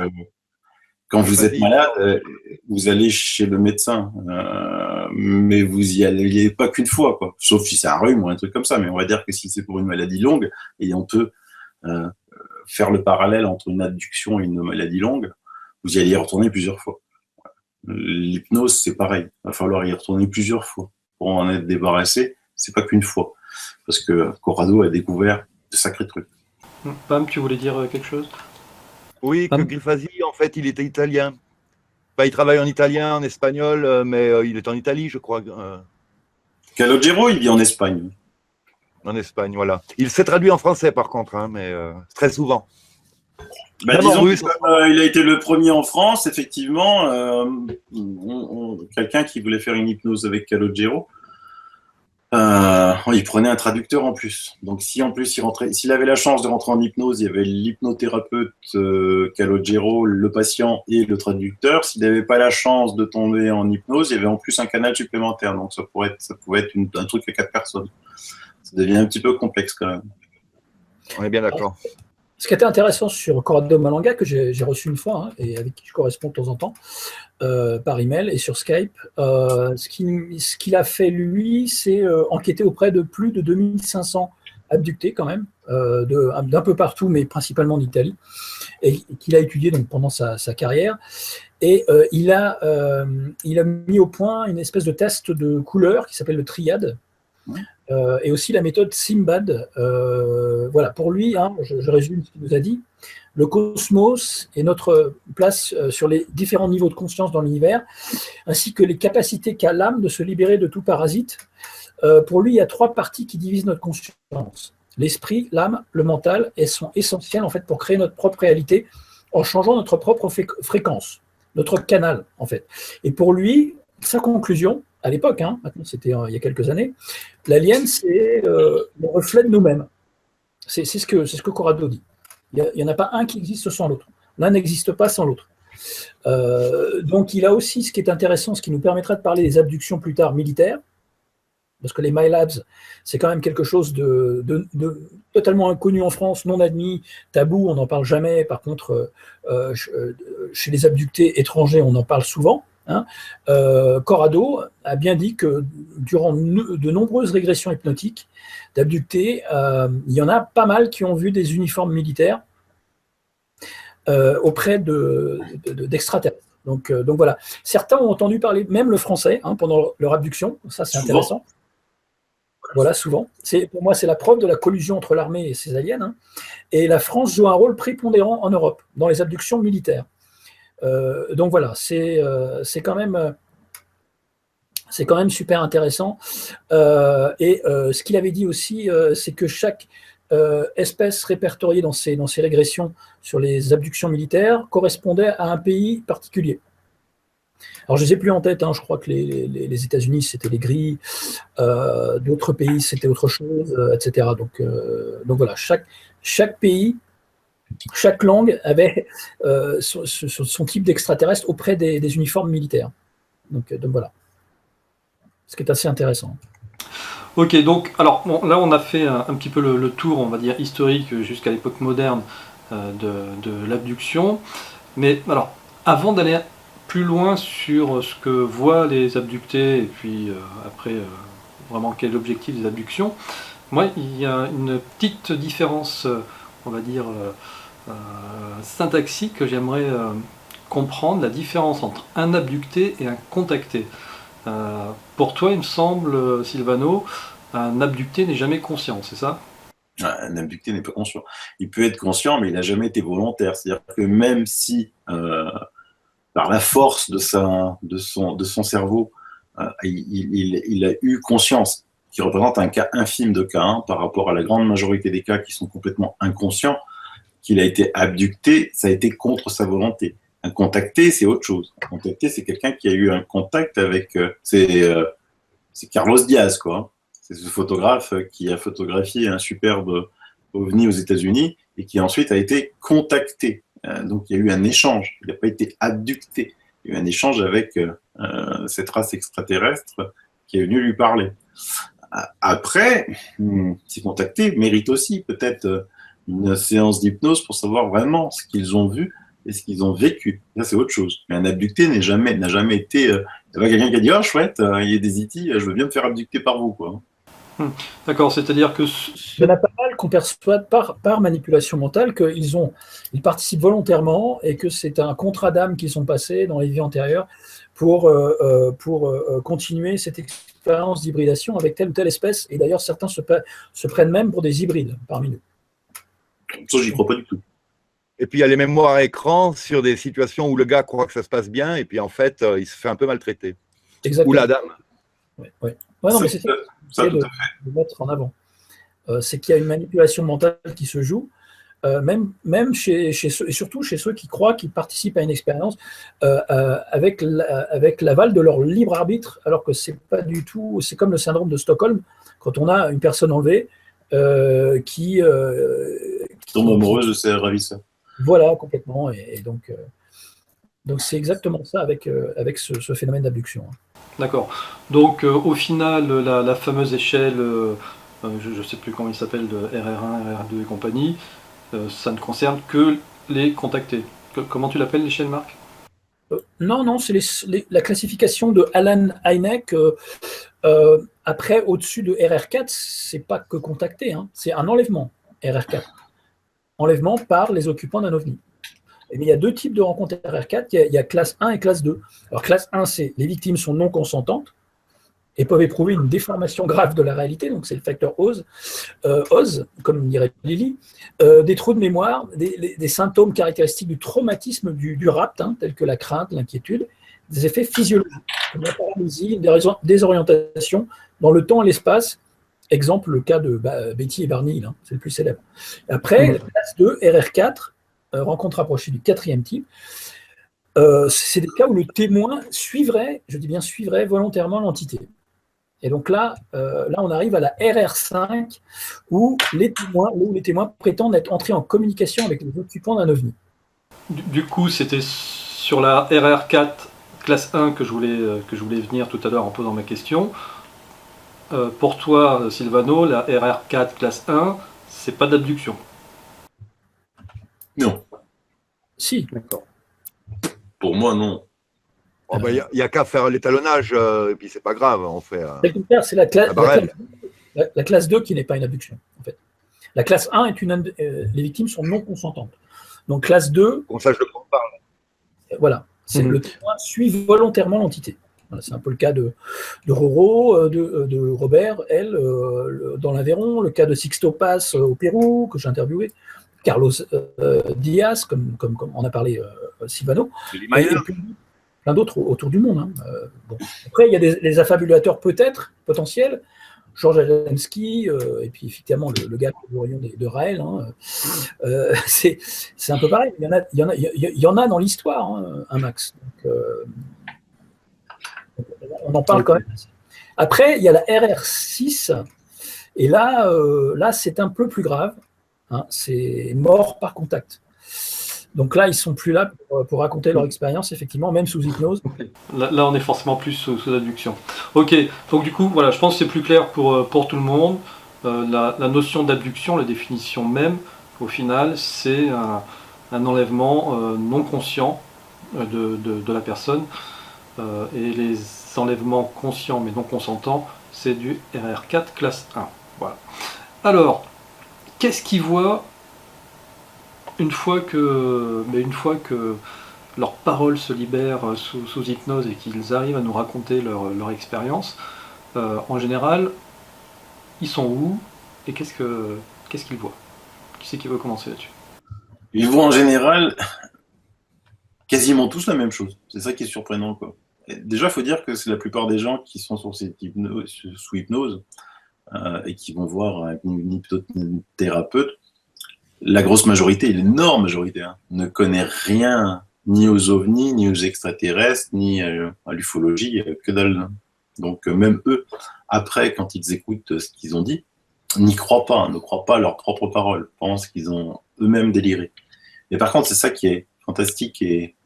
quand vous êtes malade, vous allez chez le médecin, mais vous y allez pas qu'une fois, quoi. Sauf si c'est un rhume ou un truc comme ça. Mais on va dire que si c'est pour une maladie longue, et on peut faire le parallèle entre une abduction et une maladie longue, vous y allez y retourner plusieurs fois. L'hypnose, c'est pareil. Il va falloir y retourner plusieurs fois pour en être débarrassé. C'est pas qu'une fois, parce que Corrado a découvert de sacrés trucs. Pam, tu voulais dire quelque chose ? Oui, que Grifasi, en fait, il était italien. Enfin, il travaille en italien, en espagnol, mais il est en Italie, je crois. Calogero, il vit en Espagne. En Espagne, voilà. Il s'est traduit en français, par contre, hein, mais très souvent. Disons russe. qu'il a été le premier en France, effectivement. Quelqu'un qui voulait faire une hypnose avec Calogero, il prenait un traducteur en plus. Donc, si en plus s'il avait la chance de rentrer en hypnose, il y avait l'hypnothérapeute Calogero, le patient et le traducteur. S'il n'avait pas la chance de tomber en hypnose, il y avait en plus un canal supplémentaire. Donc, ça pouvait être un truc à 4 personnes. Ça devient un petit peu complexe quand même. On est bien d'accord. Ce qui était intéressant sur Corrado Malanga, que j'ai reçu une fois, hein, et avec qui je corresponds de temps en temps, par email et sur Skype, ce qu'il a fait, lui, c'est enquêter auprès de plus de 2500 abductés, quand même, d'un peu partout, mais principalement d'Italie, et qu'il a étudié donc, pendant sa carrière. Et il a mis au point une espèce de test de couleur qui s'appelle le triade. Et aussi la méthode Simbad. Voilà, pour lui, hein, je résume ce qu'il nous a dit. Le cosmos est notre place sur les différents niveaux de conscience dans l'univers, ainsi que les capacités qu'a l'âme de se libérer de tout parasite. Pour lui, il y a 3 parties qui divisent notre conscience. L'esprit, l'âme, le mental, elles sont essentielles en fait pour créer notre propre réalité en changeant notre propre fréquence, notre canal en fait. Et pour lui, sa conclusion, à l'époque, hein, maintenant c'était il y a quelques années, l'alien c'est le reflet de nous-mêmes. C'est ce que Corrado dit. Il n'y en a pas un qui existe sans l'autre. L'un n'existe pas sans l'autre. Donc il a aussi ce qui est intéressant, ce qui nous permettra de parler des abductions plus tard militaires, parce que les MyLabs, c'est quand même quelque chose de totalement inconnu en France, non admis, tabou, on n'en parle jamais. Par contre, chez les abductés étrangers, on en parle souvent. Hein. Corrado a bien dit que durant de nombreuses régressions hypnotiques d'abductés, il y en a pas mal qui ont vu des uniformes militaires auprès d'extraterrestres. Donc voilà. Certains ont entendu parler, même le français, hein, pendant leur abduction. Ça, c'est intéressant. Voilà, souvent. Pour moi, c'est la preuve de la collusion entre l'armée et ses aliens. Hein. Et la France joue un rôle prépondérant en Europe, dans les abductions militaires. Donc voilà, c'est quand même super intéressant. Ce qu'il avait dit aussi, c'est que chaque espèce répertoriée dans ces régressions sur les abductions militaires correspondait à un pays particulier. Alors je ne les ai plus en tête, hein, je crois que les États-Unis c'était les gris, d'autres pays c'était autre chose, etc. Donc voilà, chaque pays, chaque langue avait son type d'extraterrestre auprès des uniformes militaires. Donc voilà. Ce qui est assez intéressant. Ok, donc alors bon, là on a fait un petit peu le tour, on va dire historique jusqu'à l'époque moderne de l'abduction. Mais alors, avant d'aller plus loin sur ce que voient les abductés et puis après vraiment quel est l'objectif des abductions, moi il y a une petite différence, on va dire syntaxique que j'aimerais comprendre, la différence entre un abducté et un contacté. Pour toi, il me semble, Silvano, un abducté n'est jamais conscient, c'est ça ? Un abducté n'est pas conscient. Il peut être conscient, mais il n'a jamais été volontaire. C'est-à-dire que même si, par la force de son cerveau, il a eu conscience, qui représente un cas infime de cas, hein, par rapport à la grande majorité des cas qui sont complètement inconscients, qu'il a été abducté, ça a été contre sa volonté. Un contacté, c'est autre chose. Un contacté, c'est quelqu'un qui a eu un contact avec... c'est Carlos Diaz, quoi. C'est ce photographe qui a photographié un superbe ovni aux États-Unis et qui ensuite a été contacté. Donc il y a eu un échange. Il n'a pas été abducté. Il y a eu un échange avec cette race extraterrestre qui est venue lui parler. Après, ces contactés méritent aussi peut-être une séance d'hypnose pour savoir vraiment ce qu'ils ont vu et ce qu'ils ont vécu. Ça, c'est autre chose. Mais un abducté n'a jamais été... il y a quelqu'un qui a dit « Oh, chouette, il y a des E.T., je veux bien me faire abducter par vous. » quoi. D'accord, c'est-à-dire que... Il y en a pas mal qu'on perçoit par manipulation mentale qu'ils participent volontairement et que c'est un contrat d'âme qu'ils ont passé dans les vies antérieures pour continuer cette expérience d'hybridation avec telle ou telle espèce. Et d'ailleurs, certains se prennent même pour des hybrides parmi nous. Ça, j'y crois pas du tout. Et puis, il y a les mémoires à écran sur des situations où le gars croit que ça se passe bien et puis, en fait, il se fait un peu maltraiter. Exactement. Ou la dame. Ouais, non, mais c'est ça de mettre en avant. C'est qu'il y a une manipulation mentale qui se joue même chez ceux, et surtout chez ceux qui croient qu'ils participent à une expérience avec l'aval de leur libre arbitre, alors que c'est pas du tout. C'est comme le syndrome de Stockholm, quand on a une personne enlevée qui Tombe amoureuse de ses ravisseurs. voilà complètement, et donc c'est exactement ça avec ce phénomène d'abduction. D'accord. Donc au final, la fameuse échelle, je ne sais plus comment il s'appelle, de RR1, RR2 et compagnie, ça ne concerne que les contactés. Comment tu l'appelles l'échelle, Marc? Non, c'est la classification de Alan Hynek. Après, au-dessus de RR4, c'est pas que contacté, hein, c'est un enlèvement, RR4. Enlèvement par les occupants d'un OVNI. Mais il y a deux types de rencontres RR4, il y a classe 1 et classe 2. Alors classe 1, c'est les victimes sont non consentantes et peuvent éprouver une déformation grave de la réalité, donc c'est le facteur OZ, comme dirait Lily, des trous de mémoire, des symptômes caractéristiques du traumatisme du rapt, hein, tels que la crainte, l'inquiétude, des effets physiologiques, comme la paralysie, des désorientations dans le temps et l'espace. Exemple, le cas de Betty et Barney, hein, c'est le plus célèbre. Après, la classe 2, RR4, rencontre rapprochée du quatrième type, c'est des cas où le témoin suivrait, je dis bien suivrait volontairement l'entité. Et donc là, on arrive à la RR5, où les témoins prétendent être entrés en communication avec les occupants d'un OVNI. Du coup, c'était sur la RR4 classe 1 que je voulais venir tout à l'heure en posant ma question. Pour toi, Silvano, la RR4 classe 1, c'est pas d'abduction. Non. Si. D'accord. Pour moi, non. Oh, bah, y a qu'à faire l'étalonnage, et puis c'est pas grave, on fait. C'est la classe 2 qui n'est pas une abduction, en fait. La classe 1 est les victimes sont non consentantes. Donc classe 2. Comme ça, je le compare. Voilà. C'est le témoin suit volontairement l'entité. Voilà, c'est un peu le cas de Roro, de Robert, elle, dans l'Aveyron, le cas de Sixto Paz au Pérou, que j'ai interviewé, Carlos Diaz, comme on a parlé Silvano, et plein d'autres autour du monde. Hein. Bon. Après, il y a les affabulateurs peut-être, potentiels, Georges Adamski, et puis effectivement le gars de Raël. Hein. C'est un peu pareil, il y en a dans l'histoire, hein, un max. Donc, on en parle quand même. Après, il y a la RR6, et là c'est un peu plus grave. Hein, c'est mort par contact. Donc là, ils ne sont plus là pour raconter leur expérience, effectivement, même sous hypnose. Okay. Là, on est forcément plus sous abduction. Ok, donc du coup, voilà, je pense que c'est plus clair pour tout le monde. La notion d'abduction, la définition même, au final, c'est un enlèvement non conscient de la personne. Et les enlèvements conscients mais non consentants, c'est du RR4 classe 1. Voilà. Alors, qu'est-ce qu'ils voient une fois que leurs paroles se libèrent sous hypnose et qu'ils arrivent à nous raconter leur expérience? En général, ils sont où et qu'est-ce qu'ils voient? Qui c'est qui veut commencer là-dessus? Ils voient en général quasiment tous la même chose. C'est ça qui est surprenant, quoi. Déjà, il faut dire que c'est la plupart des gens qui sont sous hypnose et qui vont voir une hypnothérapeute. La grosse majorité, l'énorme majorité, hein, ne connaît rien ni aux ovnis, ni aux extraterrestres, ni à l'ufologie, que dalle. Donc même eux, après, quand ils écoutent ce qu'ils ont dit, n'y croient pas, ne croient pas à leurs propres paroles, pensent qu'ils ont eux-mêmes déliré. Mais par contre, c'est ça qui est fantastique, et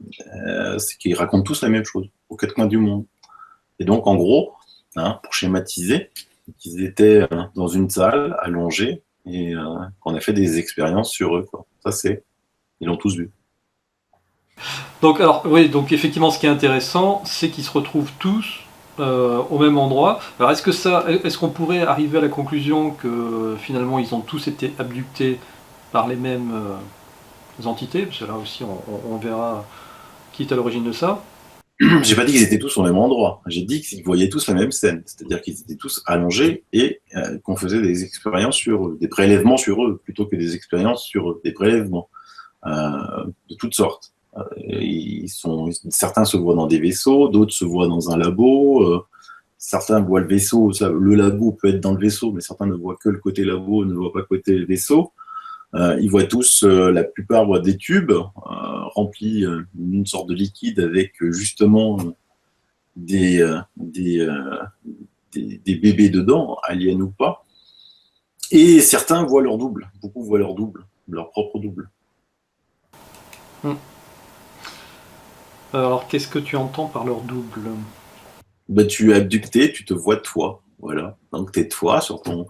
c'est qu'ils racontent tous la même chose, aux quatre coins du monde. Et donc, en gros, hein, pour schématiser, ils étaient dans une salle, allongés, et qu'on a fait des expériences sur eux, quoi. Ça, ils l'ont tous vu. Donc, donc effectivement, ce qui est intéressant, c'est qu'ils se retrouvent tous au même endroit. Alors, est-ce qu'on pourrait arriver à la conclusion que finalement, ils ont tous été abductés par les mêmes entités? Parce que là aussi, on verra qui est à l'origine de ça. J'ai pas dit qu'ils étaient tous au même endroit. J'ai dit qu'ils voyaient tous la même scène. C'est-à-dire qu'ils étaient tous allongés et qu'on faisait des expériences sur eux, des prélèvements sur eux, plutôt que des expériences sur eux, des prélèvements de toutes sortes. Certains se voient dans des vaisseaux, d'autres se voient dans un labo. Certains voient le vaisseau, le labo peut être dans le vaisseau, mais certains ne voient que le côté labo, ne voient pas le côté vaisseau. Ils voient tous, la plupart voient des tubes remplis d'une sorte de liquide avec justement des bébés dedans, aliens ou pas. Et certains voient leur double, beaucoup voient leur double, leur propre double. Alors, qu'est-ce que tu entends par leur double? Bah, tu es abducté, tu te vois toi. Voilà. Donc, tu es toi sur ton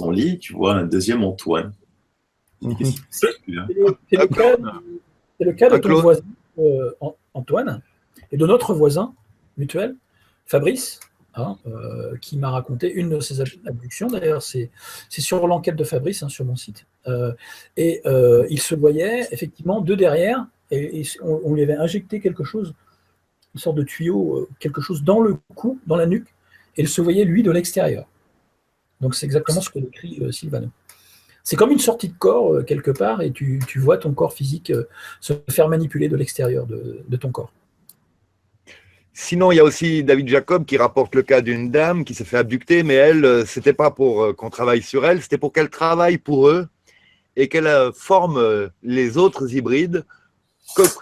lit, tu vois un deuxième Antoine. Qu'est-ce qui se passe, là ? C'est le cas de ton Claude. voisin, Antoine, et de notre voisin mutuel, Fabrice, qui m'a raconté une de ses abductions. D'ailleurs, c'est sur l'enquête de Fabrice, sur mon site. Il se voyait effectivement deux derrière, et on lui avait injecté quelque chose, une sorte de tuyau, quelque chose dans le cou, dans la nuque, et il se voyait lui de l'extérieur. Donc c'est exactement ce que décrit Sylvano. C'est comme une sortie de corps quelque part, et tu vois ton corps physique se faire manipuler de l'extérieur de ton corps. Sinon, il y a aussi David Jacob qui rapporte le cas d'une dame qui s'est fait abducter, mais elle, c'était pas pour qu'on travaille sur elle, c'était pour qu'elle travaille pour eux et qu'elle forme les autres hybrides,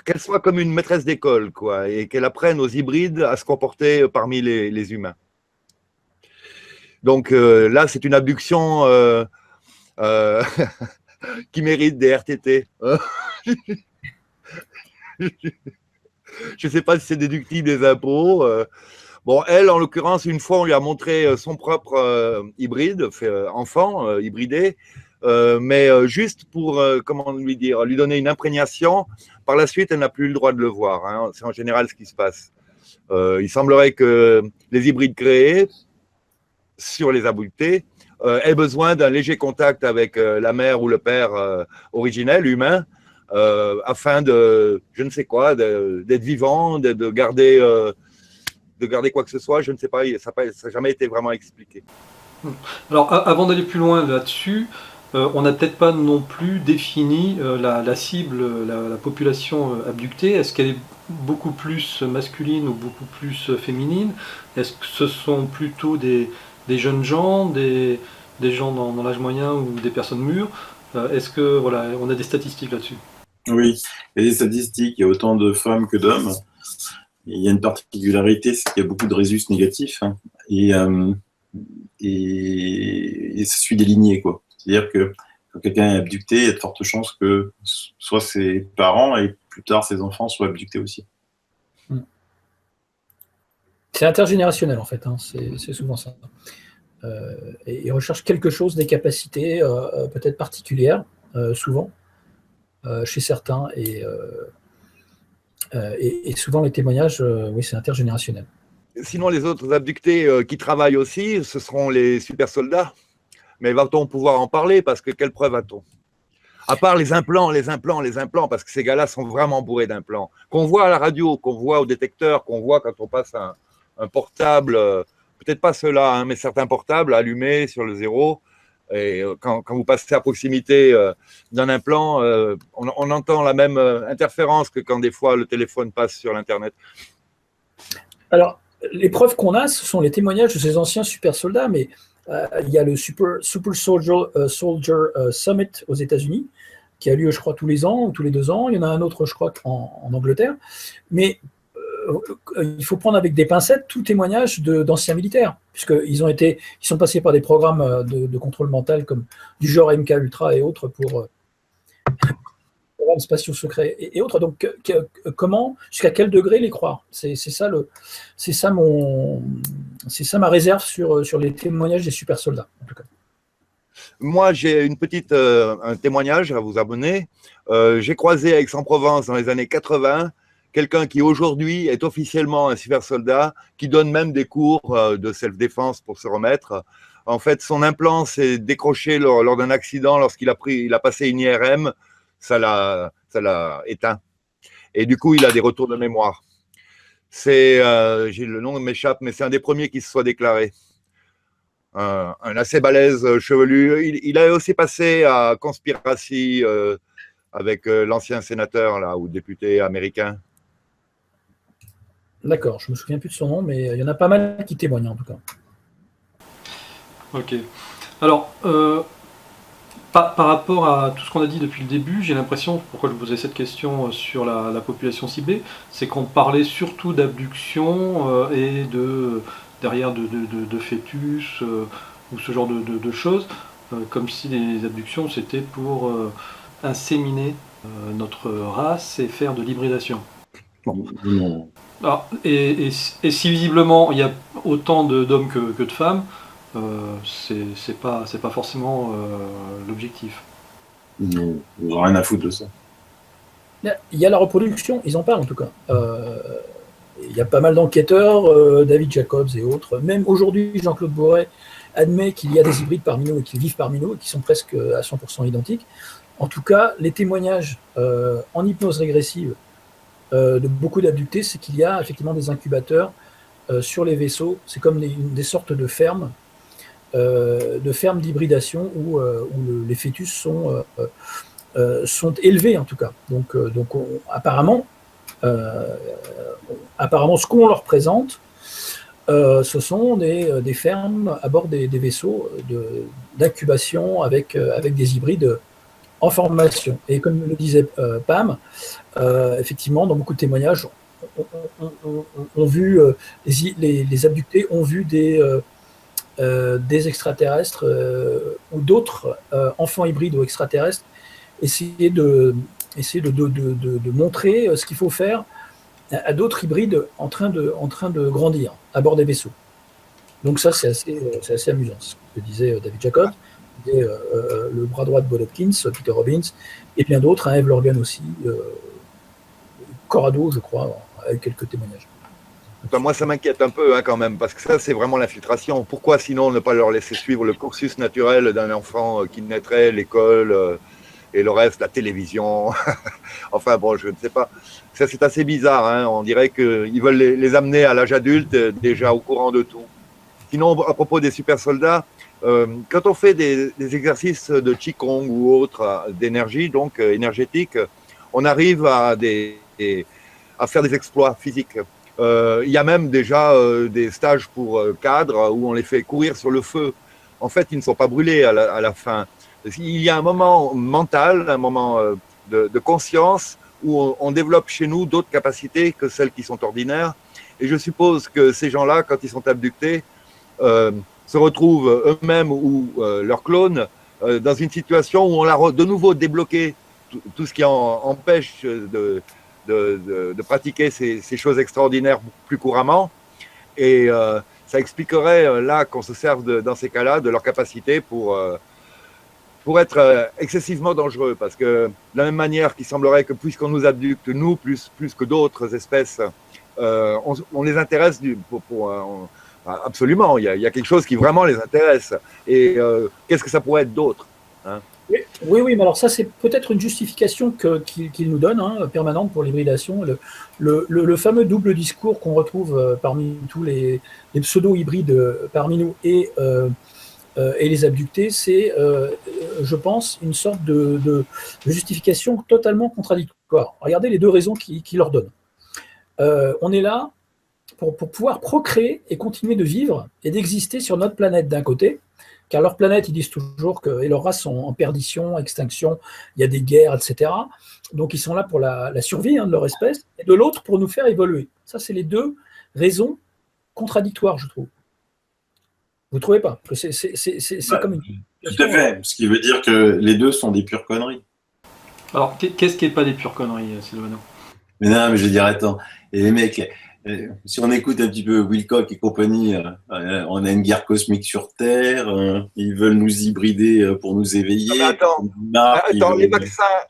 qu'elle soit comme une maîtresse d'école, quoi, et qu'elle apprenne aux hybrides à se comporter parmi les humains. Donc là, c'est une abduction qui mérite des RTT. Je ne sais pas si c'est déductible des impôts. Bon, elle, en l'occurrence, une fois, on lui a montré son propre hybride, enfant, hybridé, mais juste pour, comment lui dire, lui donner une imprégnation. Par la suite, elle n'a plus le droit de le voir. Hein. C'est en général ce qui se passe. Il semblerait que les hybrides créés sur les abductés aient besoin d'un léger contact avec la mère ou le père originel, humain, afin de, je ne sais quoi, d'être vivant, de garder quoi que ce soit. Je ne sais pas, ça n'a jamais été vraiment expliqué. Alors, avant d'aller plus loin là-dessus, on n'a peut-être pas non plus défini la cible, la population abductée. Est-ce qu'elle est beaucoup plus masculine ou beaucoup plus féminine? Est-ce que ce sont plutôt des jeunes gens, des gens dans l'âge moyen ou des personnes mûres? Est-ce que, voilà, on a des statistiques là-dessus? Oui, il y a des statistiques, il y a autant de femmes que d'hommes. Il y a une particularité, c'est qu'il y a beaucoup de résus négatifs, hein, et ça suit des lignées, quoi. C'est-à-dire que quand quelqu'un est abducté, il y a de fortes chances que soit ses parents et plus tard ses enfants soient abductés aussi. C'est intergénérationnel en fait, c'est souvent ça. Et ils recherchent quelque chose, des capacités peut-être particulières, souvent, chez certains, et souvent les témoignages, oui, c'est intergénérationnel. Sinon, les autres abductés qui travaillent aussi, ce seront les super soldats. Mais va-t-on pouvoir en parler? Parce que quelle preuve a-t-on? À part les implants, parce que ces gars-là sont vraiment bourrés d'implants. Qu'on voit à la radio, qu'on voit au détecteur, qu'on voit quand on passe un portable, peut-être pas ceux-là, hein, mais certains portables allumés sur le zéro. Et quand vous passez à proximité d'un implant, on entend la même interférence que quand des fois le téléphone passe sur l'Internet. Alors, les preuves qu'on a, ce sont les témoignages de ces anciens super soldats, mais il y a le Super Soldier Summit aux États-Unis, qui a lieu, je crois, tous les ans ou tous les 2 ans. Il y en a un autre, je crois, en Angleterre. Mais il faut prendre avec des pincettes tout témoignage d'anciens militaires, puisqu'ils sont passés par des programmes de contrôle mental comme du genre MK Ultra et autres pour programmes spatiaux secrets et autres. Donc, comment, jusqu'à quel degré les croire? C'est ça ma réserve sur les témoignages des super soldats, en tout cas. Moi, j'ai un témoignage à vous abonner. J'ai croisé à Aix-en-Provence dans les années 80 quelqu'un qui aujourd'hui est officiellement un super soldat, qui donne même des cours de self-défense pour se remettre. En fait, son implant s'est décroché lors d'un accident lorsqu'il a passé une IRM, ça l'a éteint. Et du coup, il a des retours de mémoire. Le nom m'échappe, mais c'est un des premiers qui se soit déclaré. Un assez balèze chevelu. Il a aussi passé à Conspiracy avec l'ancien sénateur là, ou député américain. D'accord, je ne me souviens plus de son nom, mais il y en a pas mal qui témoignent en tout cas. Ok. Alors, Par rapport à tout ce qu'on a dit depuis le début, j'ai l'impression, pourquoi je vous posais cette question sur la population ciblée, c'est qu'on parlait surtout d'abduction et derrière de fœtus ou ce genre de choses, comme si les abductions c'était pour inséminer notre race et faire de l'hybridation. Non. Alors, et si visiblement il y a autant d'hommes que de femmes, c'est pas forcément l'objectif. Non, ils n'ont rien à foutre de ça. Il y a la reproduction, ils en parlent en tout cas. Il y a pas mal d'enquêteurs, David Jacobs et autres. Même aujourd'hui, Jean-Claude Bourret admet qu'il y a des hybrides parmi nous et qu'ils vivent parmi nous et qui sont presque à 100% identiques. En tout cas, les témoignages en hypnose régressive de beaucoup d'abductés, c'est qu'il y a effectivement des incubateurs sur les vaisseaux. C'est comme des sortes de fermes d'hybridation où les fœtus sont élevés en tout cas. Donc apparemment, ce qu'on leur présente, ce sont des fermes à bord des vaisseaux d'incubation avec des hybrides en formation. Et comme le disait Pam, effectivement, dans beaucoup de témoignages, on vu les abductés ont vu des extraterrestres ou d'autres enfants hybrides ou extraterrestres essayer de montrer ce qu'il faut faire à d'autres hybrides en train de grandir à bord des vaisseaux. Donc ça, c'est assez amusant. C'est ce que disait David Jacobs, le bras droit de Bob Hopkins, Peter Robbins, et bien d'autres, Eve Lorgan aussi, Corrado, je crois, avec quelques témoignages. Enfin, moi, ça m'inquiète un peu quand même, parce que ça, c'est vraiment l'infiltration. Pourquoi sinon ne pas leur laisser suivre le cursus naturel d'un enfant qui naîtrait, l'école et le reste, la télévision. Enfin bon, je ne sais pas. Ça, c'est assez bizarre. Hein. On dirait qu'ils veulent les amener à l'âge adulte déjà au courant de tout. Sinon, à propos des super soldats, quand on fait des exercices de Qigong ou autres d'énergie, donc énergétique, on arrive à faire des exploits physiques. Il y a même déjà des stages pour cadres où on les fait courir sur le feu. En fait, ils ne sont pas brûlés à la fin. Il y a un moment mental, un moment de conscience où on développe chez nous d'autres capacités que celles qui sont ordinaires. Et je suppose que ces gens-là, quand ils sont abductés, se retrouvent eux-mêmes ou leurs clones dans une situation où on a de nouveau débloqué tout ce qui empêche de pratiquer ces choses extraordinaires plus couramment. Et ça expliquerait là qu'on se serve dans ces cas-là de leur capacité pour être excessivement dangereux. Parce que de la même manière qu'il semblerait que puisqu'on nous abducte, nous, plus que d'autres espèces, on les intéresse absolument. Il y a quelque chose qui vraiment les intéresse. Et qu'est-ce que ça pourrait être d'autre, hein? Oui, mais alors ça, c'est peut-être une justification qu'il nous donne, permanente pour l'hybridation. Le fameux double discours qu'on retrouve parmi tous les pseudo-hybrides parmi nous et les abductés, c'est, je pense, une sorte de justification totalement contradictoire. Regardez les deux raisons qui leur donnent. On est là pour pouvoir procréer et continuer de vivre et d'exister sur notre planète d'un côté, car leur planète, ils disent toujours que et leurs races sont en perdition, extinction, il y a des guerres, etc. Donc ils sont là pour la survie de leur espèce, et de l'autre pour nous faire évoluer. Ça, c'est les deux raisons contradictoires, je trouve. Vous ne trouvez pas? C'est comme une... Tout à fait, ce qui veut dire que les deux sont des pures conneries. Alors, qu'est-ce qui n'est pas des pures conneries, Sylvano? Mais non, mais je veux dire, attends, et les mecs, si on écoute un petit peu Wilcock et compagnie, on a une guerre cosmique sur Terre, ils veulent nous hybrider pour nous éveiller. Attends,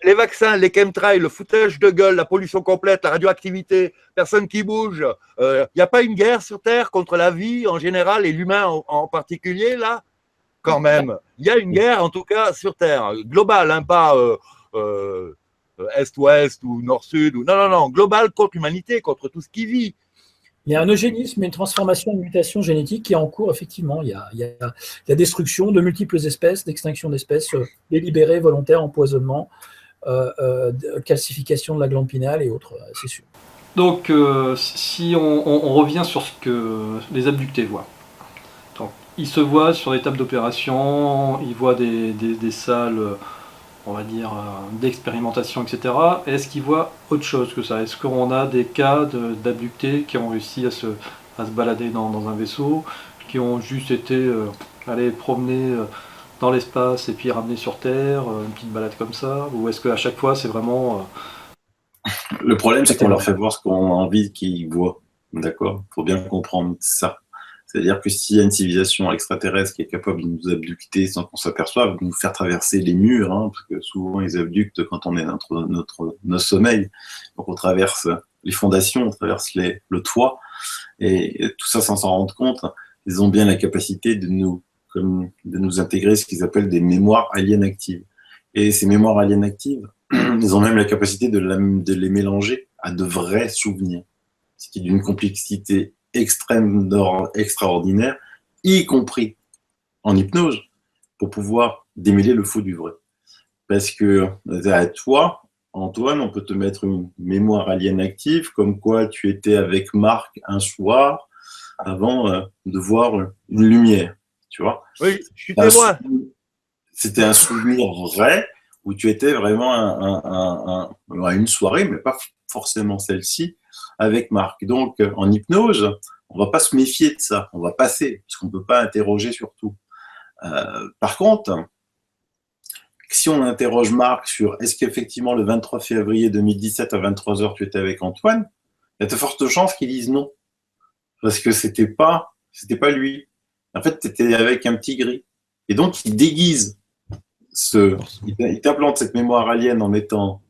les vaccins, les chemtrails, le foutage de gueule, la pollution complète, la radioactivité, personne qui bouge. Il n'y a pas une guerre sur Terre contre la vie en général et l'humain en particulier, là? Quand même. Il y a une guerre, en tout cas, sur Terre, globale, hein, pas Est-Ouest ou Nord-Sud. Non, globale contre l'humanité, contre tout ce qui vit. Il y a un eugénisme et une transformation, une mutation génétique qui est en cours, effectivement. Il y a destruction de multiples espèces, d'extinction d'espèces délibérées, volontaires, empoisonnement, calcification de la glande pinale et autres, c'est sûr. Donc, si on revient sur ce que les abductés voient. Donc, il se voit sur les tables d'opération, il voit des salles, on va dire, d'expérimentation, etc. Est-ce qu'il voit autre chose que ça? Est-ce qu'on a des cas d'abductés qui ont réussi à se balader dans un vaisseau, qui ont juste été allés promener dans l'espace et puis ramener sur Terre, une petite balade comme ça? Ou est-ce qu'à chaque fois c'est vraiment... Le problème, c'est qu'on leur fait voir ce qu'on a envie qu'ils voient. D'accord? Il faut bien comprendre ça. C'est-à-dire que s'il y a une civilisation extraterrestre qui est capable de nous abducter sans qu'on s'aperçoive, de nous faire traverser les murs, hein, parce que souvent ils abductent quand on est dans notre sommeil. Donc on traverse les fondations, on traverse le toit, et tout ça sans s'en rendre compte, ils ont bien la capacité de nous intégrer ce qu'ils appellent des mémoires aliens actives. Et ces mémoires aliens actives, ils ont même la capacité de les mélanger à de vrais souvenirs, ce qui est d'une complexité extraordinaire, y compris en hypnose, pour pouvoir démêler le faux du vrai. Parce que à toi, Antoine, on peut te mettre une mémoire alien active, comme quoi tu étais avec Marc un soir avant de voir une lumière, tu vois. Oui, je suis témoin. C'était un souvenir vrai où tu étais vraiment à une soirée, mais pas forcément celle-ci, avec Marc. Donc, en hypnose, on ne va pas se méfier de ça, on va passer, parce qu'on ne peut pas interroger sur tout. Par contre, si on interroge Marc sur est-ce qu'effectivement le 23 février 2017 à 23h tu étais avec Antoine, il y a de fortes chances qu'ils disent non, parce que c'était pas lui. En fait, tu étais avec un petit gris. Et donc, il déguise il t'implante cette mémoire alien en mettant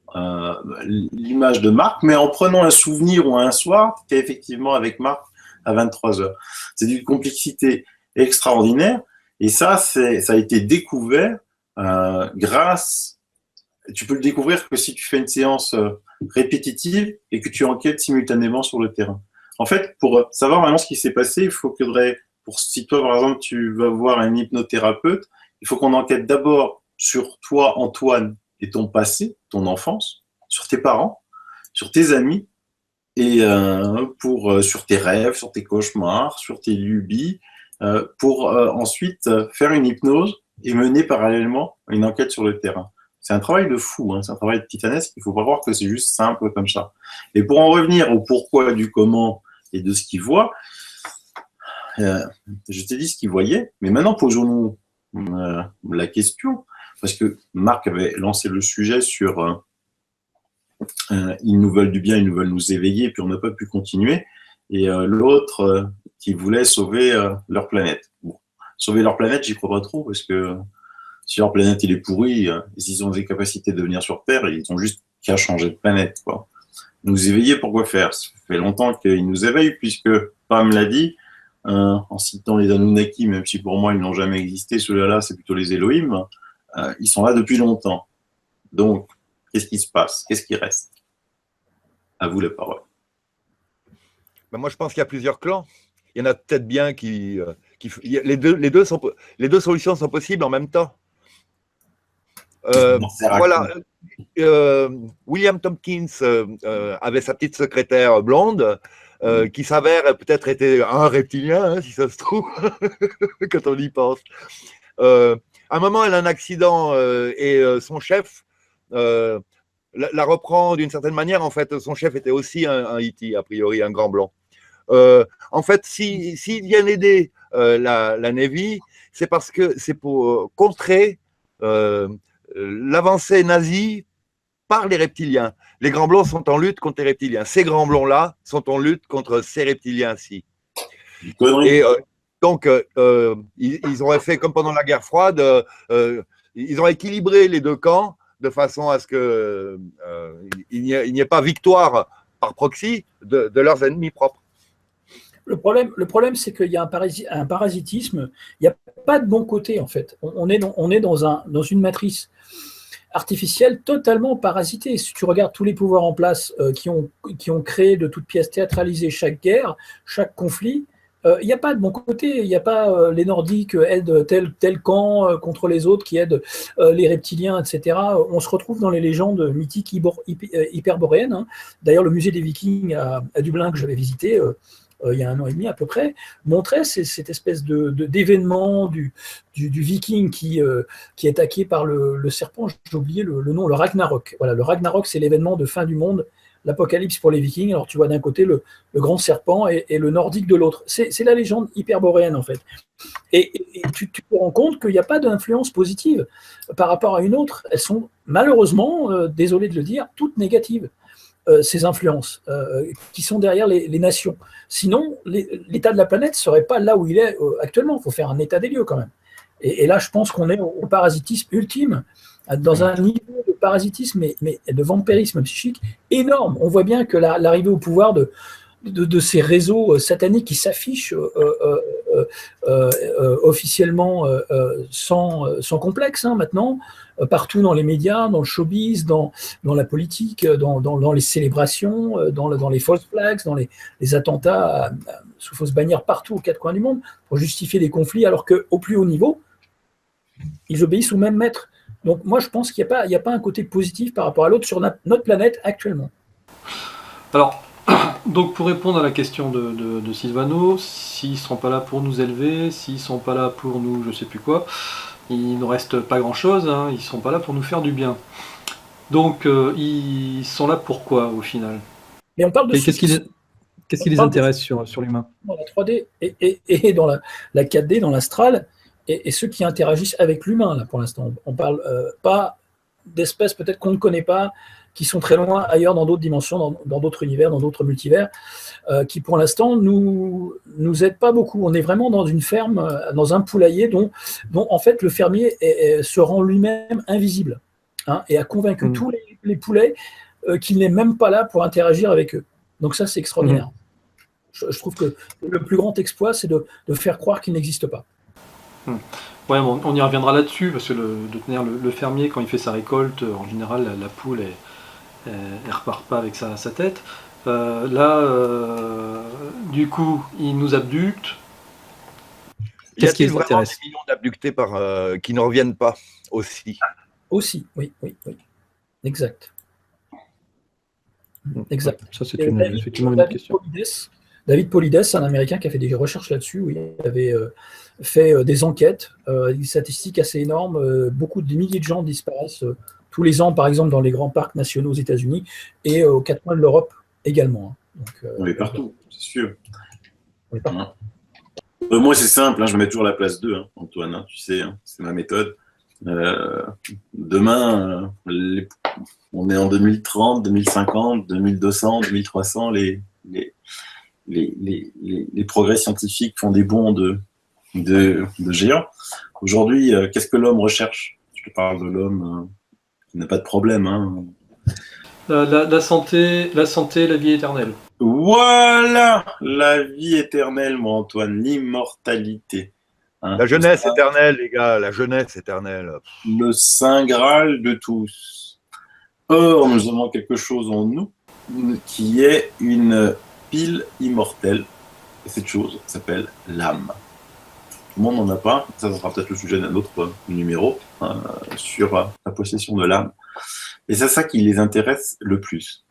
l'image de Marc, mais en prenant un souvenir ou un soir, tu étais effectivement avec Marc à 23h. C'est d'une complexité extraordinaire, et ça a été découvert grâce. Tu peux le découvrir que si tu fais une séance répétitive et que tu enquêtes simultanément sur le terrain. En fait, pour savoir vraiment ce qui s'est passé, il faudrait, si toi, par exemple, tu vas voir un hypnothérapeute, il faut qu'on enquête d'abord sur toi, Antoine, et ton passé, ton enfance, sur tes parents, sur tes amis, et sur tes rêves, sur tes cauchemars, sur tes lubies, pour ensuite faire une hypnose et mener parallèlement une enquête sur le terrain. C'est un travail de fou, hein, c'est un travail de titanesque, il ne faut pas voir que c'est juste simple comme ça. Et pour en revenir au pourquoi, du comment et de ce qu'il voit, je t'ai dit ce qu'il voyait, mais maintenant posons-nous la question, parce que Marc avait lancé le sujet sur ils nous veulent du bien, ils nous veulent nous éveiller, puis on n'a pas pu continuer, et l'autre qui voulait sauver leur planète. Bon, sauver leur planète, j'y crois pas trop, parce que si leur planète il est pourri, ils ont des capacités de venir sur Terre, ils ont juste qu'à changer de planète, quoi. Nous éveiller, pourquoi faire? Ça fait longtemps qu'ils nous éveillent, puisque Pam l'a dit, en citant les Anunnaki, même si pour moi ils n'ont jamais existé, ceux-là, c'est plutôt les Elohim, ils sont là depuis longtemps. Donc, qu'est-ce qui se passe? Qu'est-ce qui reste? À vous la parole. Ben moi, je pense qu'il y a plusieurs clans. Il y en a peut-être bien les deux solutions sont possibles en même temps. Voilà. William Tompkins avait sa petite secrétaire blonde qui s'avère peut-être était un reptilien, hein, si ça se trouve, quand on y pense. À un moment, elle a un accident et son chef la reprend d'une certaine manière. En fait, son chef était aussi un E.T., a priori, un grand blanc. En fait, s'ils viennent aider la Navy, c'est parce que c'est pour contrer l'avancée nazie par les reptiliens. Les grands blancs sont en lutte contre les reptiliens. Ces grands blancs-là sont en lutte contre ces reptiliens-ci. Et donc, ils auraient fait comme pendant la guerre froide, ils ont équilibré les deux camps de façon à ce qu'il n'y ait pas victoire par proxy de leurs ennemis propres. Le problème, c'est qu'il y a un parasitisme. Il n'y a pas de bon côté, en fait. On est dans une matrice artificielle totalement parasitée. Si tu regardes tous les pouvoirs en place qui ont créé de toutes pièces théâtralisé chaque guerre, chaque conflit, il n'y a pas de bon côté. Il n'y a pas les Nordiques aident tel camp contre les autres qui aident les reptiliens, etc. On se retrouve dans les légendes mythiques hyperboréennes. Hein. D'ailleurs, le musée des Vikings à Dublin que j'avais visité, il y a 1 an et demi à peu près, montrait cette espèce d'événement du viking qui est attaqué par le serpent, j'ai oublié le nom, le Ragnarok. Voilà, le Ragnarok, c'est l'événement de fin du monde, l'apocalypse pour les vikings. Alors tu vois d'un côté le grand serpent et le nordique de l'autre. C'est la légende hyperboréenne en fait. Et tu te rends compte qu'il n'y a pas d'influence positive par rapport à une autre. Elles sont malheureusement, désolé de le dire, toutes négatives, ces influences qui sont derrière les nations. Sinon, l'état de la planète ne serait pas là où il est actuellement. Il faut faire un état des lieux quand même. Et là, je pense qu'on est au parasitisme ultime, dans un niveau de parasitisme mais de vampirisme psychique énorme. On voit bien que l'arrivée au pouvoir de ces réseaux sataniques qui s'affichent officiellement sans complexe maintenant, partout dans les médias, dans le showbiz, dans la politique, dans les célébrations, dans les false flags, dans les attentats sous fausse bannière partout aux 4 coins du monde pour justifier des conflits, alors qu'au plus haut niveau, ils obéissent au même maître. Donc moi je pense qu'il n'y a pas un côté positif par rapport à l'autre sur notre planète actuellement. Alors, donc pour répondre à la question de Sylvano, s'ils ne sont pas là pour nous élever, s'ils ne sont pas là pour nous je sais plus quoi, il ne reste pas grand-chose, hein, ils ne sont pas là pour nous faire du bien. Donc ils sont là pour quoi au final? Mais on parle de qu'est-ce qui les intéresse sur l'humain? Dans la 3D et dans la 4D, dans l'astral, et ceux qui interagissent avec l'humain, là, pour l'instant. On ne parle pas d'espèces peut-être qu'on ne connaît pas, qui sont très loin ailleurs dans d'autres dimensions, dans d'autres univers, dans d'autres multivers, qui pour l'instant nous aident pas beaucoup. On est vraiment dans une ferme, dans un poulailler dont en fait le fermier se rend lui-même invisible, hein, et a convaincu tous les poulets qu'il n'est même pas là pour interagir avec eux. Donc ça, c'est extraordinaire. Je trouve que le plus grand exploit, c'est de faire croire qu'il n'existe pas. Ouais, bon, on y reviendra là-dessus, parce que le fermier, quand il fait sa récolte, en général, la poule, elle repart pas avec sa tête. Du coup, il nous abducte. Qu'est-ce qui les intéresse? Des millions d'abductés qui ne reviennent pas aussi. Aussi, oui. Exact. Ça, c'est effectivement une autre question. David Polides, un Américain qui a fait des recherches là-dessus, où il avait fait des enquêtes, des statistiques assez énormes. Beaucoup de milliers de gens disparaissent tous les ans, par exemple, dans les grands parcs nationaux aux États-Unis et aux 4 coins de l'Europe également. Donc, on est partout, c'est sûr. On est partout. Moi, c'est simple, je mets toujours la place 2, Antoine, tu sais, c'est ma méthode. Demain, on est en 2030, 2050, 2200, 2300, les progrès scientifiques font des bonds de géants. Aujourd'hui, qu'est-ce que l'homme recherche? Je te parle de l'homme qui n'a pas de problème. La santé, la vie éternelle. Voilà, la vie éternelle, mon Antoine, l'immortalité. La jeunesse éternelle, les gars, la jeunesse éternelle. Le Saint Graal de tous. Or, nous avons quelque chose en nous qui est une pile immortelle. Et cette chose s'appelle l'âme. Tout le monde n'en a pas. Ça sera peut-être le sujet d'un autre numéro sur la possession de l'âme. Et c'est ça qui les intéresse le plus.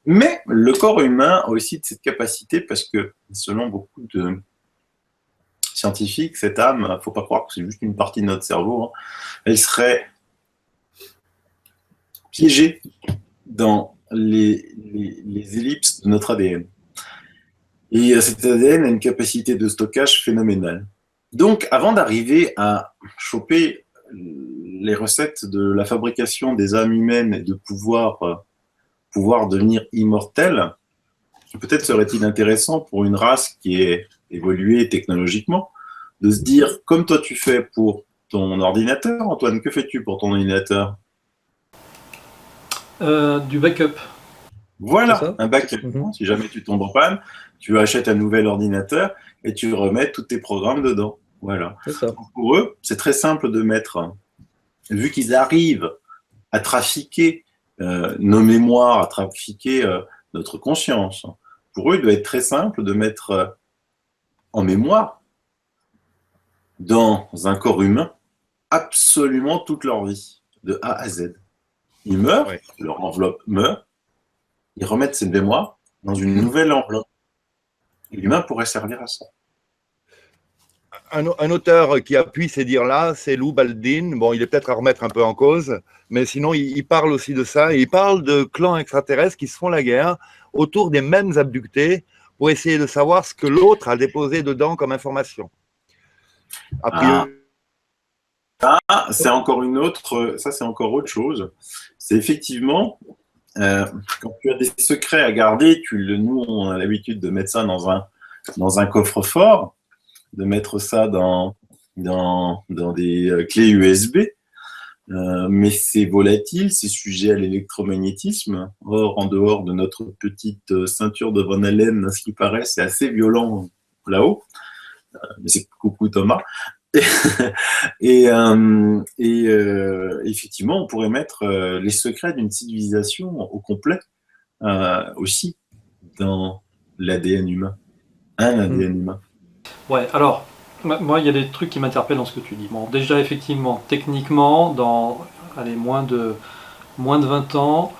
Mais le corps humain a aussi cette capacité parce que, selon beaucoup de scientifiques, cette âme, il ne faut pas croire que c'est juste une partie de notre cerveau, elle serait piégée dans les ellipses de notre ADN. Et cet ADN a une capacité de stockage phénoménale. Donc, avant d'arriver à choper les recettes de la fabrication des âmes humaines et de pouvoir devenir immortel, peut-être serait-il intéressant pour une race qui est évoluée technologiquement de se dire, comme toi tu fais pour ton ordinateur, Antoine, que fais-tu pour ton ordinateur? Du backup. Voilà, un backup. Si jamais tu tombes en panne, tu achètes un nouvel ordinateur et tu remets tous tes programmes dedans. Voilà. Pour eux, c'est très simple de mettre, vu qu'ils arrivent à trafiquer nos mémoires, à trafiquer notre conscience, pour eux, il doit être très simple de mettre en mémoire, dans un corps humain, absolument toute leur vie, de A à Z. Ils meurent, leur enveloppe meurt, ils remettent cette mémoire dans une nouvelle enveloppe. L'humain pourrait servir à ça. Un auteur qui appuie ces dires-là, c'est Lou Baldin. Bon, il est peut-être à remettre un peu en cause, mais sinon, il parle aussi de ça. Il parle de clans extraterrestres qui se font la guerre autour des mêmes abductés pour essayer de savoir ce que l'autre a déposé dedans comme information. A priori, C'est encore c'est encore autre chose. C'est effectivement, quand tu as des secrets à garder, nous, on a l'habitude de mettre ça dans un coffre-fort, de mettre ça dans des clés USB, mais c'est volatile, c'est sujet à l'électromagnétisme. Or, en dehors de notre petite ceinture de Van Allen, ce qui paraît, c'est assez violent là-haut. Mais c'est coucou Thomas. Et effectivement, on pourrait mettre les secrets d'une civilisation au complet aussi dans l'ADN humain, un ADN humain. Ouais, alors, moi, il y a des trucs qui m'interpellent dans ce que tu dis. Bon, déjà, effectivement, techniquement, dans allez, moins de 20 ans,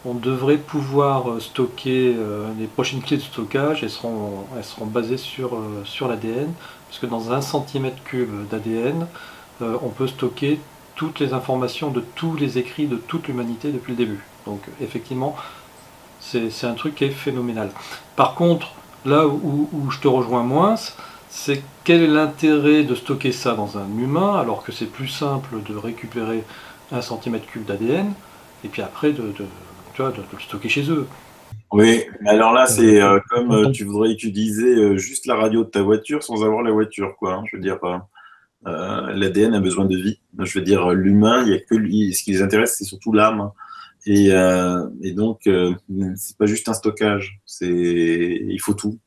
on devrait pouvoir stocker les prochaines clés de stockage, elles seront basées sur l'ADN, parce que dans 1 cm3 d'ADN, on peut stocker toutes les informations de tous les écrits de toute l'humanité depuis le début. Donc, effectivement, c'est un truc qui est phénoménal. Par contre, là où je te rejoins moins, c'est quel est l'intérêt de stocker ça dans un humain alors que c'est plus simple de récupérer 1 cm3 d'ADN et puis après tu vois, de le stocker chez eux. Oui, mais alors là, c'est comme tu voudrais utiliser juste la radio de ta voiture sans avoir la voiture, quoi. Hein. Je veux dire, l'ADN a besoin de vie. Je veux dire, l'humain, il y a que lui. Ce qui les intéresse, c'est surtout l'âme. Et donc, c'est pas juste un stockage. Il faut tout.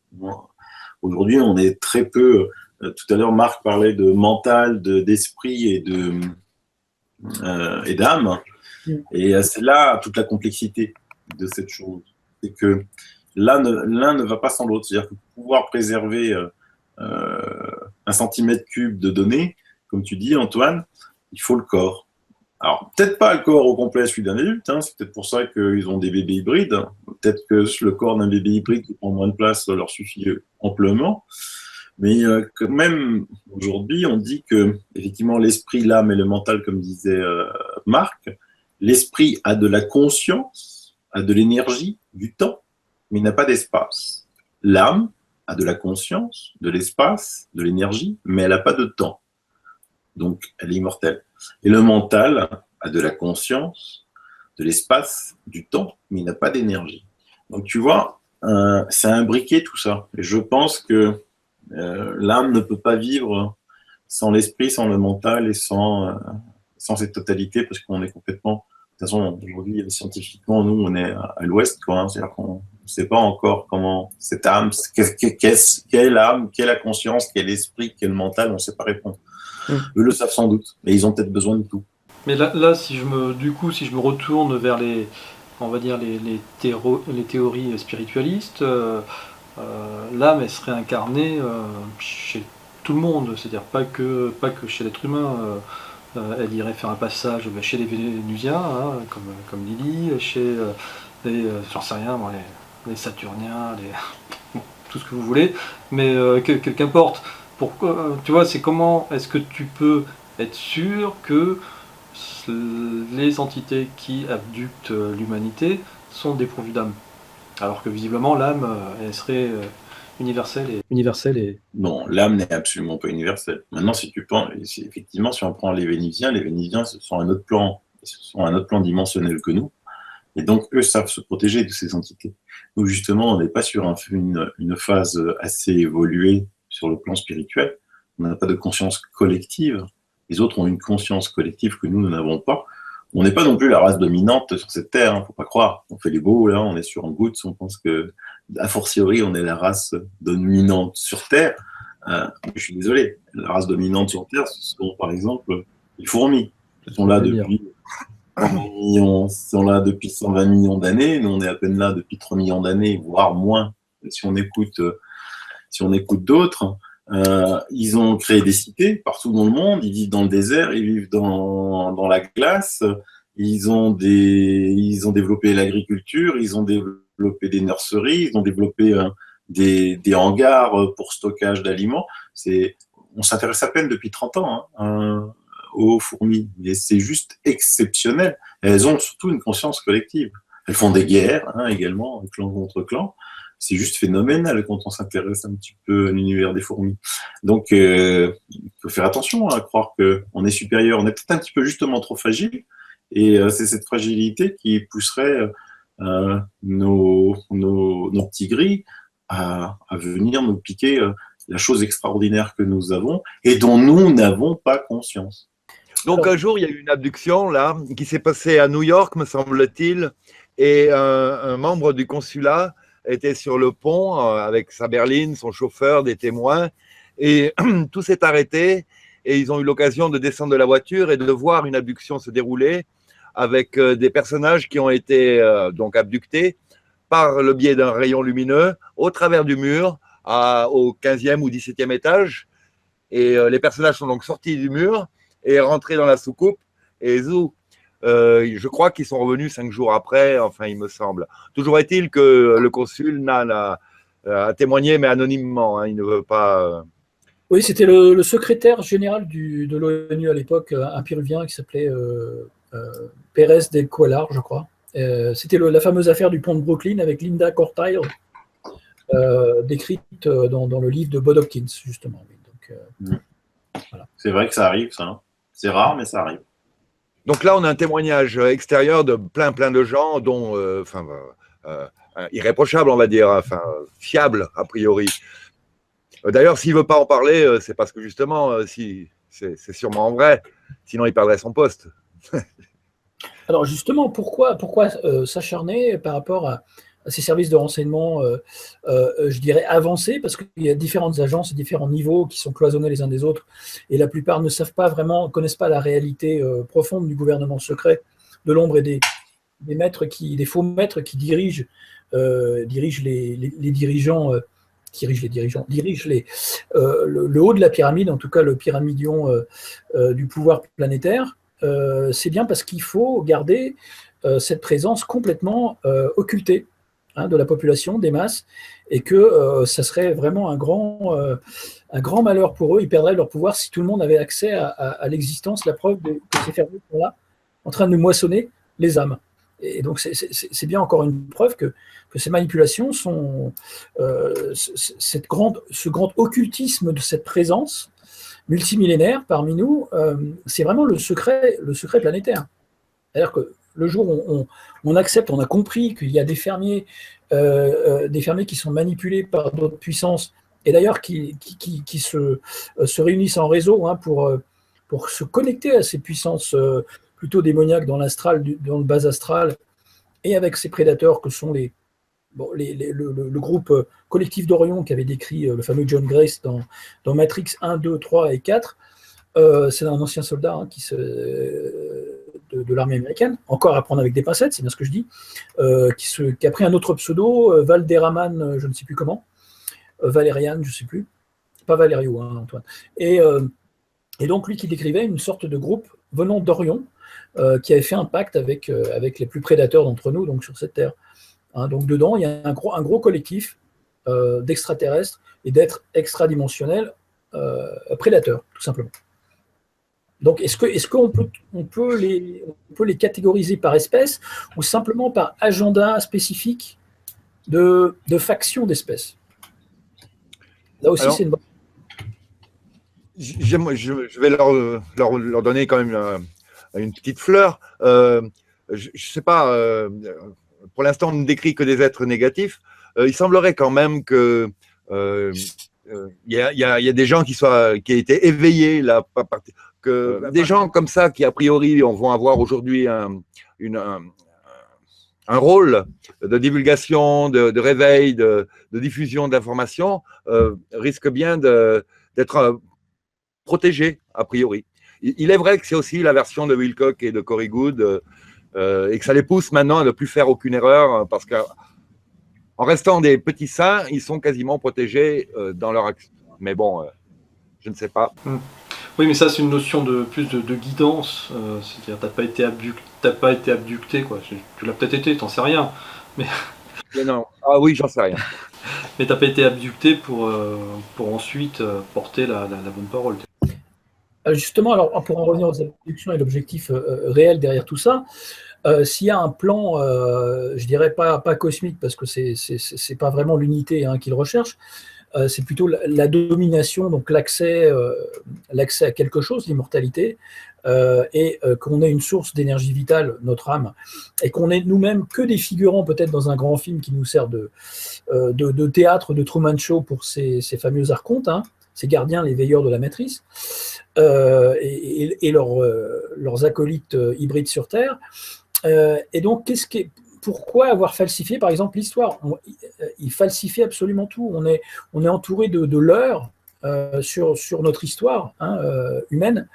Aujourd'hui, on est très peu. Tout à l'heure, Marc parlait de mental, d'esprit et d'âme. Et c'est là toute la complexité de cette chose. C'est que l'un ne va pas sans l'autre. C'est-à-dire que pour pouvoir préserver 1 cm3 de données, comme tu dis, Antoine, il faut le corps. Alors, peut-être pas le corps au complet, celui d'un adulte, hein, c'est peut-être pour ça qu'ils ont des bébés hybrides. Peut-être que le corps d'un bébé hybride qui prend moins de place leur suffit amplement. Mais quand même, aujourd'hui, on dit que, effectivement, l'esprit, l'âme et le mental, comme disait Marc, l'esprit a de la conscience, a de l'énergie, du temps, mais il n'a pas d'espace. L'âme a de la conscience, de l'espace, de l'énergie, mais elle n'a pas de temps. Donc, elle est immortelle. Et le mental a de la conscience, de l'espace, du temps, mais il n'a pas d'énergie. Donc, tu vois, c'est imbriqué tout ça. Et je pense que l'âme ne peut pas vivre sans l'esprit, sans le mental et sans cette totalité, parce qu'on est complètement... De toute façon, aujourd'hui, scientifiquement, nous, on est à l'ouest, quoi. Hein, c'est-à-dire qu'on ne sait pas encore comment cette âme, quelle âme, quelle est la conscience, quel est l'esprit, quel est le mental, on ne sait pas répondre. Eux le savent sans doute, mais ils ont peut-être besoin de tout. Mais là si je me retourne vers on va dire les théories spiritualistes, l'âme elle serait incarnée chez tout le monde, c'est-à-dire pas que chez l'être humain. Elle irait faire un passage chez les Vénusiens, hein, comme Lily, chez j'en sais rien, moi, les Saturniens, bon, tout ce que vous voulez, mais qu'importe. Tu vois, c'est comment est-ce que tu peux être sûr que les entités qui abductent l'humanité sont dépourvues d'âme, alors que visiblement l'âme, elle serait universelle et... Non, l'âme n'est absolument pas universelle. Maintenant, si tu penses, effectivement, si on prend les Vénusiens, ce sont un autre plan dimensionnel que nous, et donc eux savent se protéger de ces entités. Nous, justement, on n'est pas sur une phase assez évoluée sur le plan spirituel. On n'a pas de conscience collective. Les autres ont une conscience collective que nous n'avons pas. On n'est pas non plus la race dominante sur cette terre, hein, faut pas croire. On fait les beaux, là, on est sur un goutte, on pense que, a fortiori, on est la race dominante sur Terre. Je suis désolé, la race dominante sur Terre, ce sont par exemple les fourmis. Elles sont là depuis 120 millions d'années. Nous, on est à peine là depuis 3 millions d'années, voire moins, si on écoute d'autres. Ils ont créé des cités partout dans le monde, ils vivent dans le désert, ils vivent dans la glace, ils ont développé l'agriculture, ils ont développé des nurseries, ils ont développé des hangars pour stockage d'aliments. On s'intéresse à peine depuis 30 ans aux fourmis, mais c'est juste exceptionnel. Et elles ont surtout une conscience collective. Elles font des guerres également, clan contre clan. C'est juste phénoménal quand on s'intéresse un petit peu à l'univers des fourmis. Donc, il faut faire attention à croire qu'on est supérieur. On est peut-être un petit peu justement trop fragile, et c'est cette fragilité qui pousserait nos petits gris à venir nous piquer la chose extraordinaire que nous avons et dont nous n'avons pas conscience. Donc un jour, il y a eu une abduction là qui s'est passée à New York, me semble-t-il, et un membre du consulat était sur le pont avec sa berline, son chauffeur, des témoins, et tout s'est arrêté et ils ont eu l'occasion de descendre de la voiture et de voir une abduction se dérouler avec des personnages qui ont été donc abductés par le biais d'un rayon lumineux au travers du mur au 15e ou 17e étage. Et les personnages sont donc sortis du mur et rentrés dans la soucoupe. Et je crois qu'ils sont revenus 5 jours après, enfin, il me semble. Toujours est-il que le consul a témoigné, mais anonymement. Il ne veut pas. Oui, c'était le secrétaire général de l'ONU à l'époque, un Péruvien qui s'appelait Pérez del Cuellar, je crois. C'était la fameuse affaire du pont de Brooklyn avec Linda Cortile, décrite dans le livre de Bob Hopkins, justement. Donc, voilà. C'est vrai que ça arrive, ça. C'est rare, mais ça arrive. Donc là, on a un témoignage extérieur de plein de gens, dont, irréprochable, on va dire, fiable, a priori. D'ailleurs, s'il ne veut pas en parler, c'est parce que justement, c'est sûrement vrai. Sinon, il perdrait son poste. Alors justement, pourquoi s'acharner par rapport à ces services de renseignement, je dirais avancés, parce qu'il y a différentes agences et différents niveaux qui sont cloisonnés les uns des autres, et la plupart ne savent pas vraiment, connaissent pas la réalité profonde du gouvernement secret de l'ombre et des faux maîtres qui dirigent les dirigeants. Le haut de la pyramide, en tout cas le pyramidion du pouvoir planétaire. C'est bien parce qu'il faut garder cette présence complètement occultée de la population, des masses, et que ça serait vraiment un grand malheur pour eux. Ils perdraient leur pouvoir si tout le monde avait accès à l'existence, la preuve que ces fermiers sont là, en train de moissonner les âmes. Et donc c'est bien encore une preuve que ces manipulations sont ce grand occultisme de cette présence multimillénaire parmi nous, c'est vraiment le secret planétaire. C'est-à-dire que le jour où on accepte, on a compris qu'il y a des fermiers qui sont manipulés par d'autres puissances, et d'ailleurs qui se réunissent en réseau pour se connecter à ces puissances plutôt démoniaques dans le bas astral, et avec ces prédateurs que sont le groupe collectif d'Orion qu'avait décrit le fameux John Grace dans Matrix 1, 2, 3 et 4. C'est un ancien soldat de l'armée américaine, encore à prendre avec des pincettes, c'est bien ce que je dis, qui a pris un autre pseudo, Valderaman, je ne sais plus comment, Valériane, je ne sais plus, pas Valerio, Antoine. Et donc lui qui décrivait une sorte de groupe venant d'Orion, qui avait fait un pacte avec les plus prédateurs d'entre nous, donc sur cette terre. Donc dedans, il y a un gros collectif d'extraterrestres et d'êtres extradimensionnels prédateurs, tout simplement. Donc, est-ce qu'on peut les catégoriser par espèce ou simplement par agenda spécifique de faction d'espèces? Là aussi, c'est une bonne. Je vais leur donner quand même une petite fleur. Je ne sais pas, pour l'instant, on ne décrit que des êtres négatifs. Il semblerait quand même que y a des gens qui aient été éveillés là, des gens comme ça qui a priori vont avoir aujourd'hui un rôle de divulgation, de réveil, de diffusion d'informations, risquent bien d'être protégés a priori. Il est vrai que c'est aussi la version de Wilcock et de Corey Goode et que ça les pousse maintenant à ne plus faire aucune erreur parce que en restant des petits saints, ils sont quasiment protégés dans leur action. Mais bon, je ne sais pas. Oui, mais ça, c'est une notion de guidance. C'est-à-dire, t'as pas été abducté, quoi. Tu l'as peut-être été, t'en sais rien. Mais non. Ah oui, j'en sais rien. Mais t'as pas été abducté pour ensuite porter la bonne parole. Justement, alors pour en revenir aux abductions et l'objectif réel derrière tout ça, s'il y a un plan, je dirais pas cosmique, parce que c'est pas vraiment l'unité qu'il recherche, c'est plutôt la domination, donc l'accès à quelque chose, l'immortalité, et qu'on ait une source d'énergie vitale, notre âme, et qu'on ait nous-mêmes que des figurants peut-être dans un grand film qui nous sert de théâtre, de Truman Show pour ces fameux archontes, ces gardiens, les veilleurs de la matrice, et leurs acolytes hybrides sur Terre. Et donc, pourquoi avoir falsifié, par exemple, l'histoire? Il falsifie absolument tout. On est entouré de leurres sur notre histoire humaine,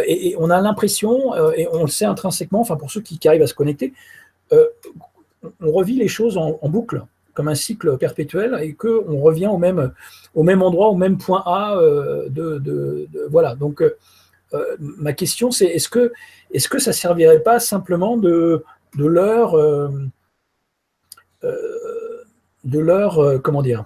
et on a l'impression, et on le sait intrinsèquement, enfin pour ceux qui arrivent à se connecter, on revit les choses en boucle, comme un cycle perpétuel, et qu'on revient au même endroit, au même point A. Voilà. Donc, ma question, c'est est-ce que ça servirait pas simplement de leur comment dire,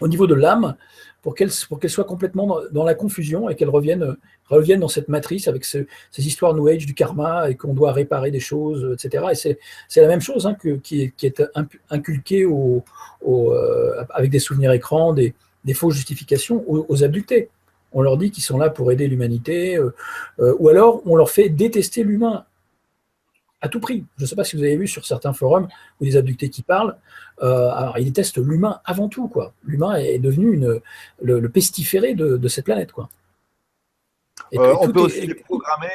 au niveau de l'âme, pour qu'elle soit complètement dans la confusion et qu'elle revienne dans cette matrice avec ces histoires New Age du karma et qu'on doit réparer des choses, etc. Et c'est la même chose qui est inculquée avec des souvenirs écrans, des fausses justifications aux abductés. On leur dit qu'ils sont là pour aider l'humanité, ou alors on leur fait détester l'humain à tout prix. Je ne sais pas si vous avez vu sur certains forums ou des abductés qui parlent, alors ils détestent l'humain avant tout, quoi. L'humain est devenu le pestiféré de cette planète, quoi. On peut aussi les programmer.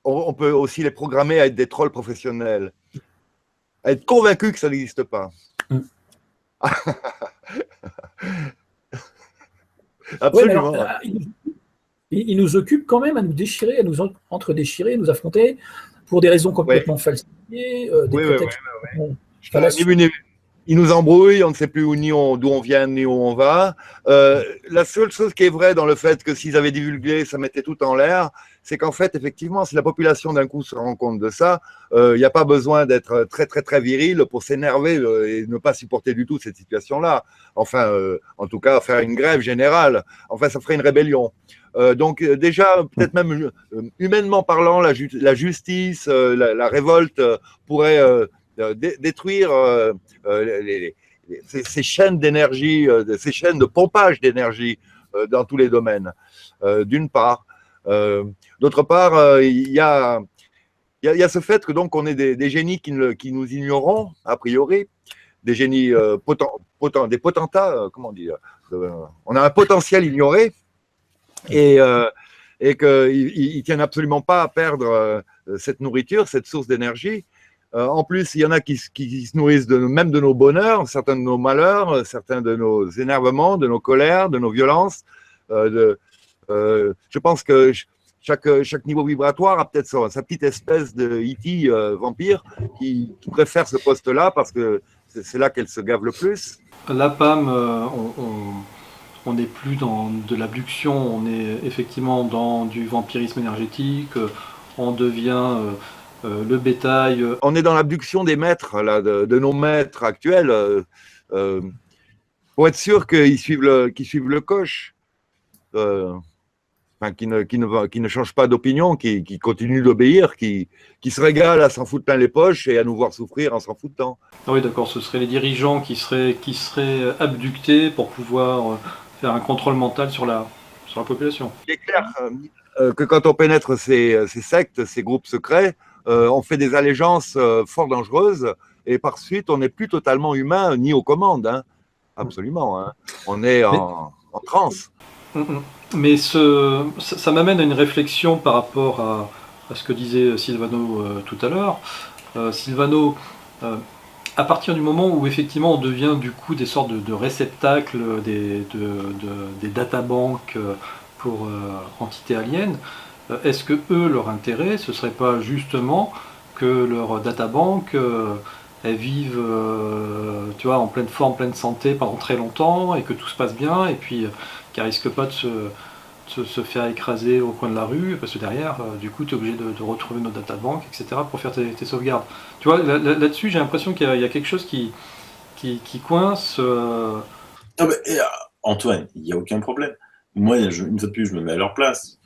On peut aussi les programmer à être des trolls professionnels, à être convaincus que ça n'existe pas. Absolument. Ouais, alors, ils nous occupent quand même à nous déchirer, à nous entre-déchirer, à nous affronter pour des raisons complètement falsifiées, des prétextes. Ils nous embrouillent, on ne sait plus d'où on vient ni où on va. La seule chose qui est vraie dans le fait que s'ils avaient divulgué, ça mettait tout en l'air, c'est qu'en fait, effectivement, si la population d'un coup se rend compte de ça, il n'y a pas besoin d'être très, très, très viril pour s'énerver et ne pas supporter du tout cette situation-là. Enfin, en tout cas, faire une grève générale. Enfin, ça ferait une rébellion. Donc déjà, peut-être même humainement parlant, la justice, la révolte pourrait détruire ces chaînes d'énergie, ces chaînes de pompage d'énergie dans tous les domaines, d'une part. D'autre part, il y a ce fait que donc on est des génies qui nous ignorons, a priori, des génies des potentats, comment dire, on a un potentiel ignoré, et qu'ils ne tiennent absolument pas à perdre cette nourriture, cette source d'énergie. En plus, il y en a qui se nourrissent même de nos bonheurs, certains de nos malheurs, certains de nos énervements, de nos colères, de nos violences. Je pense que chaque niveau vibratoire a peut-être sa petite espèce de E.T. Vampire qui préfère ce poste-là parce que c'est là qu'elle se gave le plus. La PAM, on n'est plus dans de l'abduction, on est effectivement dans du vampirisme énergétique, on devient le bétail. On est dans l'abduction des maîtres, là, de nos maîtres actuels, pour être sûr qu'ils suivent le coche, qui ne changent pas d'opinion, qui continuent d'obéir, qui se régalent à s'en foutre plein les poches et à nous voir souffrir en s'en foutant. Ah oui, d'accord, ce seraient les dirigeants qui seraient abductés pour pouvoir faire un contrôle mental sur la population. Il est clair que quand on pénètre ces sectes, ces groupes secrets, on fait des allégeances fort dangereuses et par suite, on n'est plus totalement humain ni aux commandes. Absolument. On est en transe. Mais ça m'amène à une réflexion par rapport à ce que disait Silvano tout à l'heure. Silvano, à partir du moment où effectivement on devient du coup des sortes de réceptacles, des databanks pour entités aliens, est-ce que eux, leur intérêt, ce serait pas justement que leur databank elles vivent en pleine forme, pleine santé pendant très longtemps et que tout se passe bien et puis qu'elles risquent pas de se faire écraser au coin de la rue parce que derrière, du coup, tu es obligé de retrouver notre databank, etc. pour faire tes sauvegardes. Tu vois, là-dessus, j'ai l'impression qu'il y a quelque chose qui qui coince. Ah bah, Antoine, il n'y a aucun problème. Moi, une fois de plus, je me mets à leur place.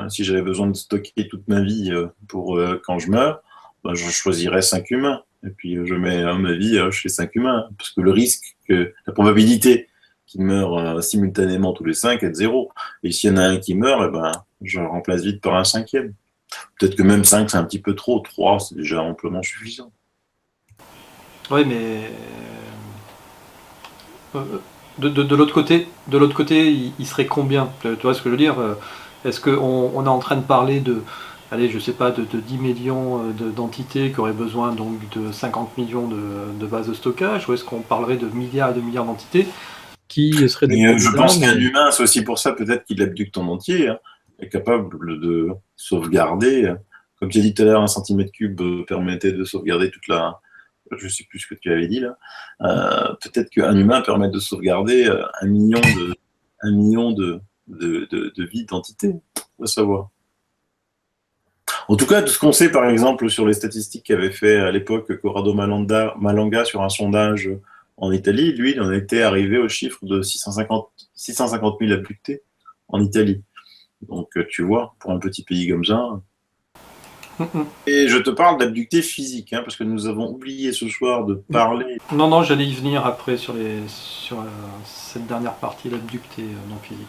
Si j'avais besoin de stocker toute ma vie pour quand je meurs, ben, je choisirais 5 humains. Et puis je mets ma vie chez 5 humains. Parce que la probabilité qu'ils meurent simultanément tous les 5 est de 0. Et s'il y en a un qui meurt, eh ben, je le remplace vite par un 5e. Peut-être que même 5, c'est un petit peu trop. 3, c'est déjà amplement suffisant. Oui, mais de l'autre côté, il serait combien? Tu vois ce que je veux dire? Est-ce qu'on est en train de parler de, allez, je sais pas, de 10 millions d'entités qui auraient besoin donc de 50 millions de bases de stockage, ou est-ce qu'on parlerait de milliards et de milliards d'entités qui seraient Mais je pense qu'un humain, c'est aussi pour ça peut-être qu'il abducte ton entier, hein, est capable de sauvegarder. Comme tu as dit tout à l'heure, 1 cm3 permettait de sauvegarder toute la. Je ne sais plus ce que tu avais dit là. Peut-être qu'un humain permet de sauvegarder 1 million de vies d'entités. On va savoir. En tout cas, tout ce qu'on sait, par exemple, sur les statistiques qu'avait fait à l'époque Corrado Malanga sur un sondage en Italie, lui, il en était arrivé au chiffre de 650 000 abductés en Italie. Donc, tu vois, pour un petit pays comme ça. Et je te parle d'abductés physiques, hein, parce que nous avons oublié ce soir de parler. Non, j'allais y venir après sur cette dernière partie, l'abducté non physique.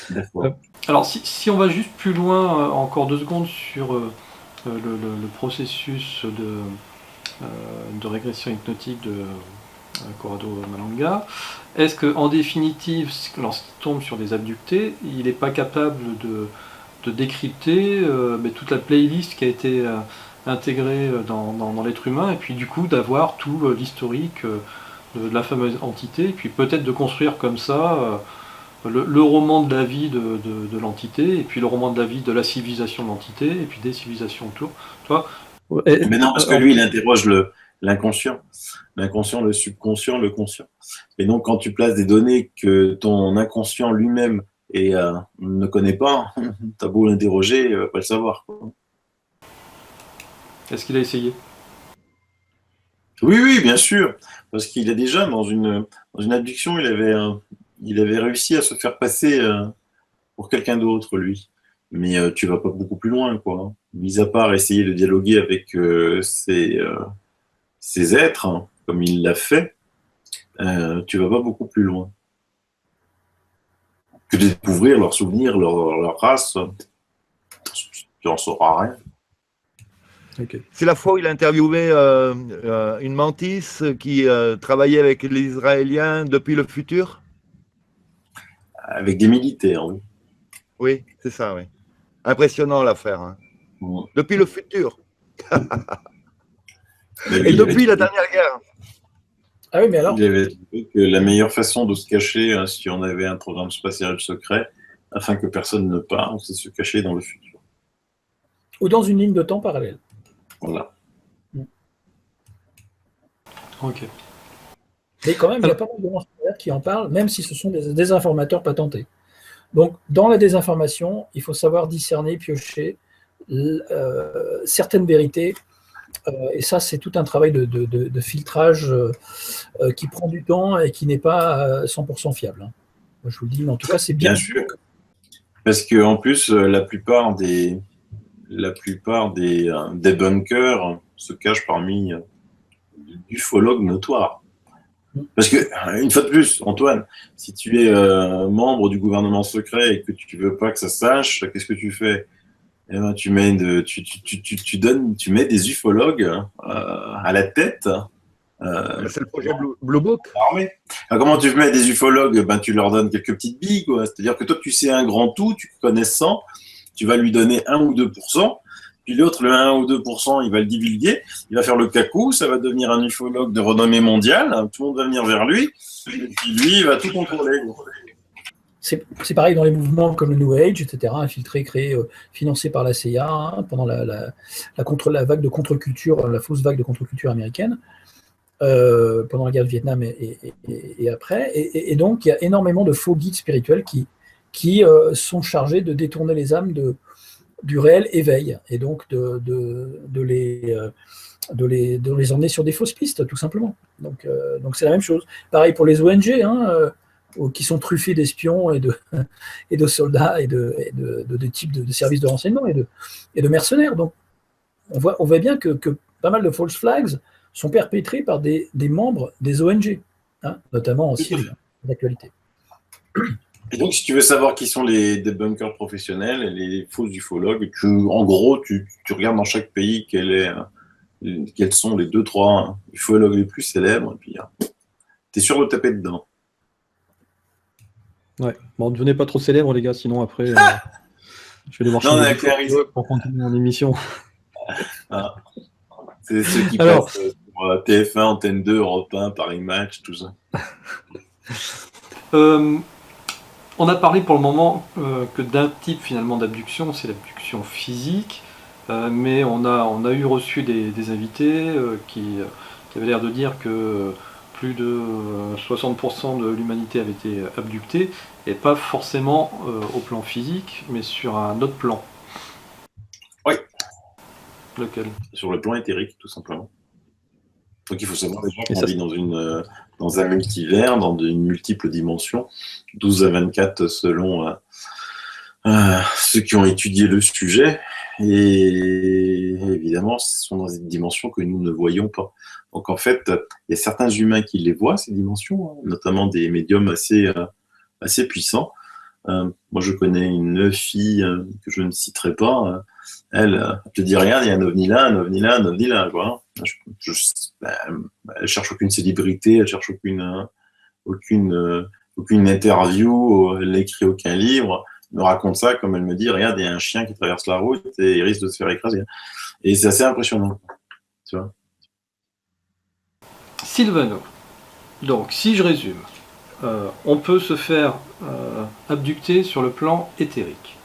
D'accord. Alors, si on va juste plus loin, encore 2 secondes, sur le processus de régression hypnotique de Corrado Malanga, est-ce qu'en définitive, lorsqu'il tombe sur des abductés, il n'est pas capable de décrypter toute la playlist qui a été intégrée dans l'être humain, et puis du coup d'avoir tout l'historique de la fameuse entité, et puis peut-être de construire comme ça le roman de la vie de l'entité, et puis le roman de la vie de la civilisation de l'entité, et puis des civilisations autour. Tu vois. Mais non, parce que lui, il interroge l'inconscient. L'inconscient, le subconscient, le conscient. Et donc, quand tu places des données que ton inconscient lui-même ne connaît pas, t'as beau l'interroger, il va pas le savoir. Est-ce qu'il a essayé? Oui, bien sûr. Parce qu'il a déjà, dans une abduction, il avait réussi à se faire passer pour quelqu'un d'autre, lui. Mais tu vas pas beaucoup plus loin, quoi. Mis à part essayer de dialoguer avec ces êtres, hein, comme il l'a fait, tu vas pas beaucoup plus loin. Que de découvrir leurs souvenirs, leur race, tu n'en sauras rien. Okay. C'est la fois où il a interviewé une mantis qui travaillait avec les Israéliens depuis le futur. Avec des militaires, oui. Oui, c'est ça, oui. Impressionnant l'affaire. Hein. Depuis le futur. Et depuis la dernière guerre. Ah oui, mais alors. Il avait trouvé que la meilleure façon de se cacher, si on avait un programme spatial secret, afin que personne ne parle, c'est de se cacher dans le futur. Ou dans une ligne de temps parallèle. Voilà. Ok. Mais quand même, il y a pas mal de lanceurs qui en parlent, même si ce sont des désinformateurs patentés. Donc, dans la désinformation, il faut savoir discerner, piocher certaines vérités. Et ça, c'est tout un travail de filtrage qui prend du temps et qui n'est pas 100% fiable. Hein. Moi, je vous le dis, mais en tout cas, c'est bien. Bien sûr. Parce qu'en plus, la plupart des bunkers se cachent parmi ufologues notoires. Parce que, une fois de plus, Antoine, si tu es membre du gouvernement secret et que tu ne veux pas que ça sache, qu'est-ce que tu fais? Eh ben, tu mets des ufologues à la tête. C'est le projet Blue Book. Alors, comment tu mets des ufologues? Ben, tu leur donnes quelques petites billes. C'est-à-dire que toi, tu sais un grand tout, tu connais 100, tu vas lui donner 1 ou 2%, puis l'autre, le 1 ou 2%, il va le divulguer, il va faire le cacou, ça va devenir un ufologue de renommée mondiale, tout le monde va venir vers lui, et puis lui, il va tout contrôler. C'est pareil dans les mouvements comme le New Age, etc., infiltrés, créés, financés par la CIA, hein, pendant la vague de contre-culture, la fausse vague de contre-culture américaine, pendant la guerre du Vietnam et après. Et donc, il y a énormément de faux guides spirituels qui sont chargés de détourner les âmes du réel éveil, et donc de de les emmener sur des fausses pistes, tout simplement. Donc c'est la même chose. Pareil pour les ONG, qui sont truffés d'espions et et de soldats et de types de services de renseignement et de mercenaires. Donc on voit bien que pas mal de false flags sont perpétrés par des membres des ONG, notamment en Syrie, d'actualité. Et donc, si tu veux savoir qui sont les débunkers professionnels et les fausses ufologues, en gros, tu regardes dans chaque pays quels sont les 2-3 ufologues les plus célèbres, et puis tu es sûr de taper dedans. Ouais. Bon, devenez pas trop célèbre, les gars, sinon après, je vais devoir changer pour continuer mon émission. C'est ceux qui passent sur TF1, Antenne 2, Europe 1, Paris Match, tout ça. On a parlé pour le moment que d'un type finalement d'abduction, c'est l'abduction physique, mais on a eu reçu des invités qui avaient l'air de dire que plus de 60% de l'humanité avait été abductée, et pas forcément au plan physique, mais sur un autre plan. Oui. Lequel ? Sur le plan éthérique, tout simplement. Donc il faut savoir déjà qu'on vit dans un multivers, dans de multiples dimensions, 12 à 24 selon ceux qui ont étudié le sujet, et évidemment ce sont dans des dimensions que nous ne voyons pas. Donc en fait, il y a certains humains qui les voient, ces dimensions, notamment des médiums assez puissants. Moi je connais une fille que je ne citerai pas, elle te dit rien, il y a un ovni là, un ovni là, un ovni là, quoi. Elle cherche aucune célébrité, elle cherche aucune interview, elle n'écrit aucun livre, elle me raconte ça comme elle me dit, regarde, il y a un chien qui traverse la route et il risque de se faire écraser. Et c'est assez impressionnant, tu vois. Sylvano, donc si je résume, on peut se faire abducter sur le plan éthérique.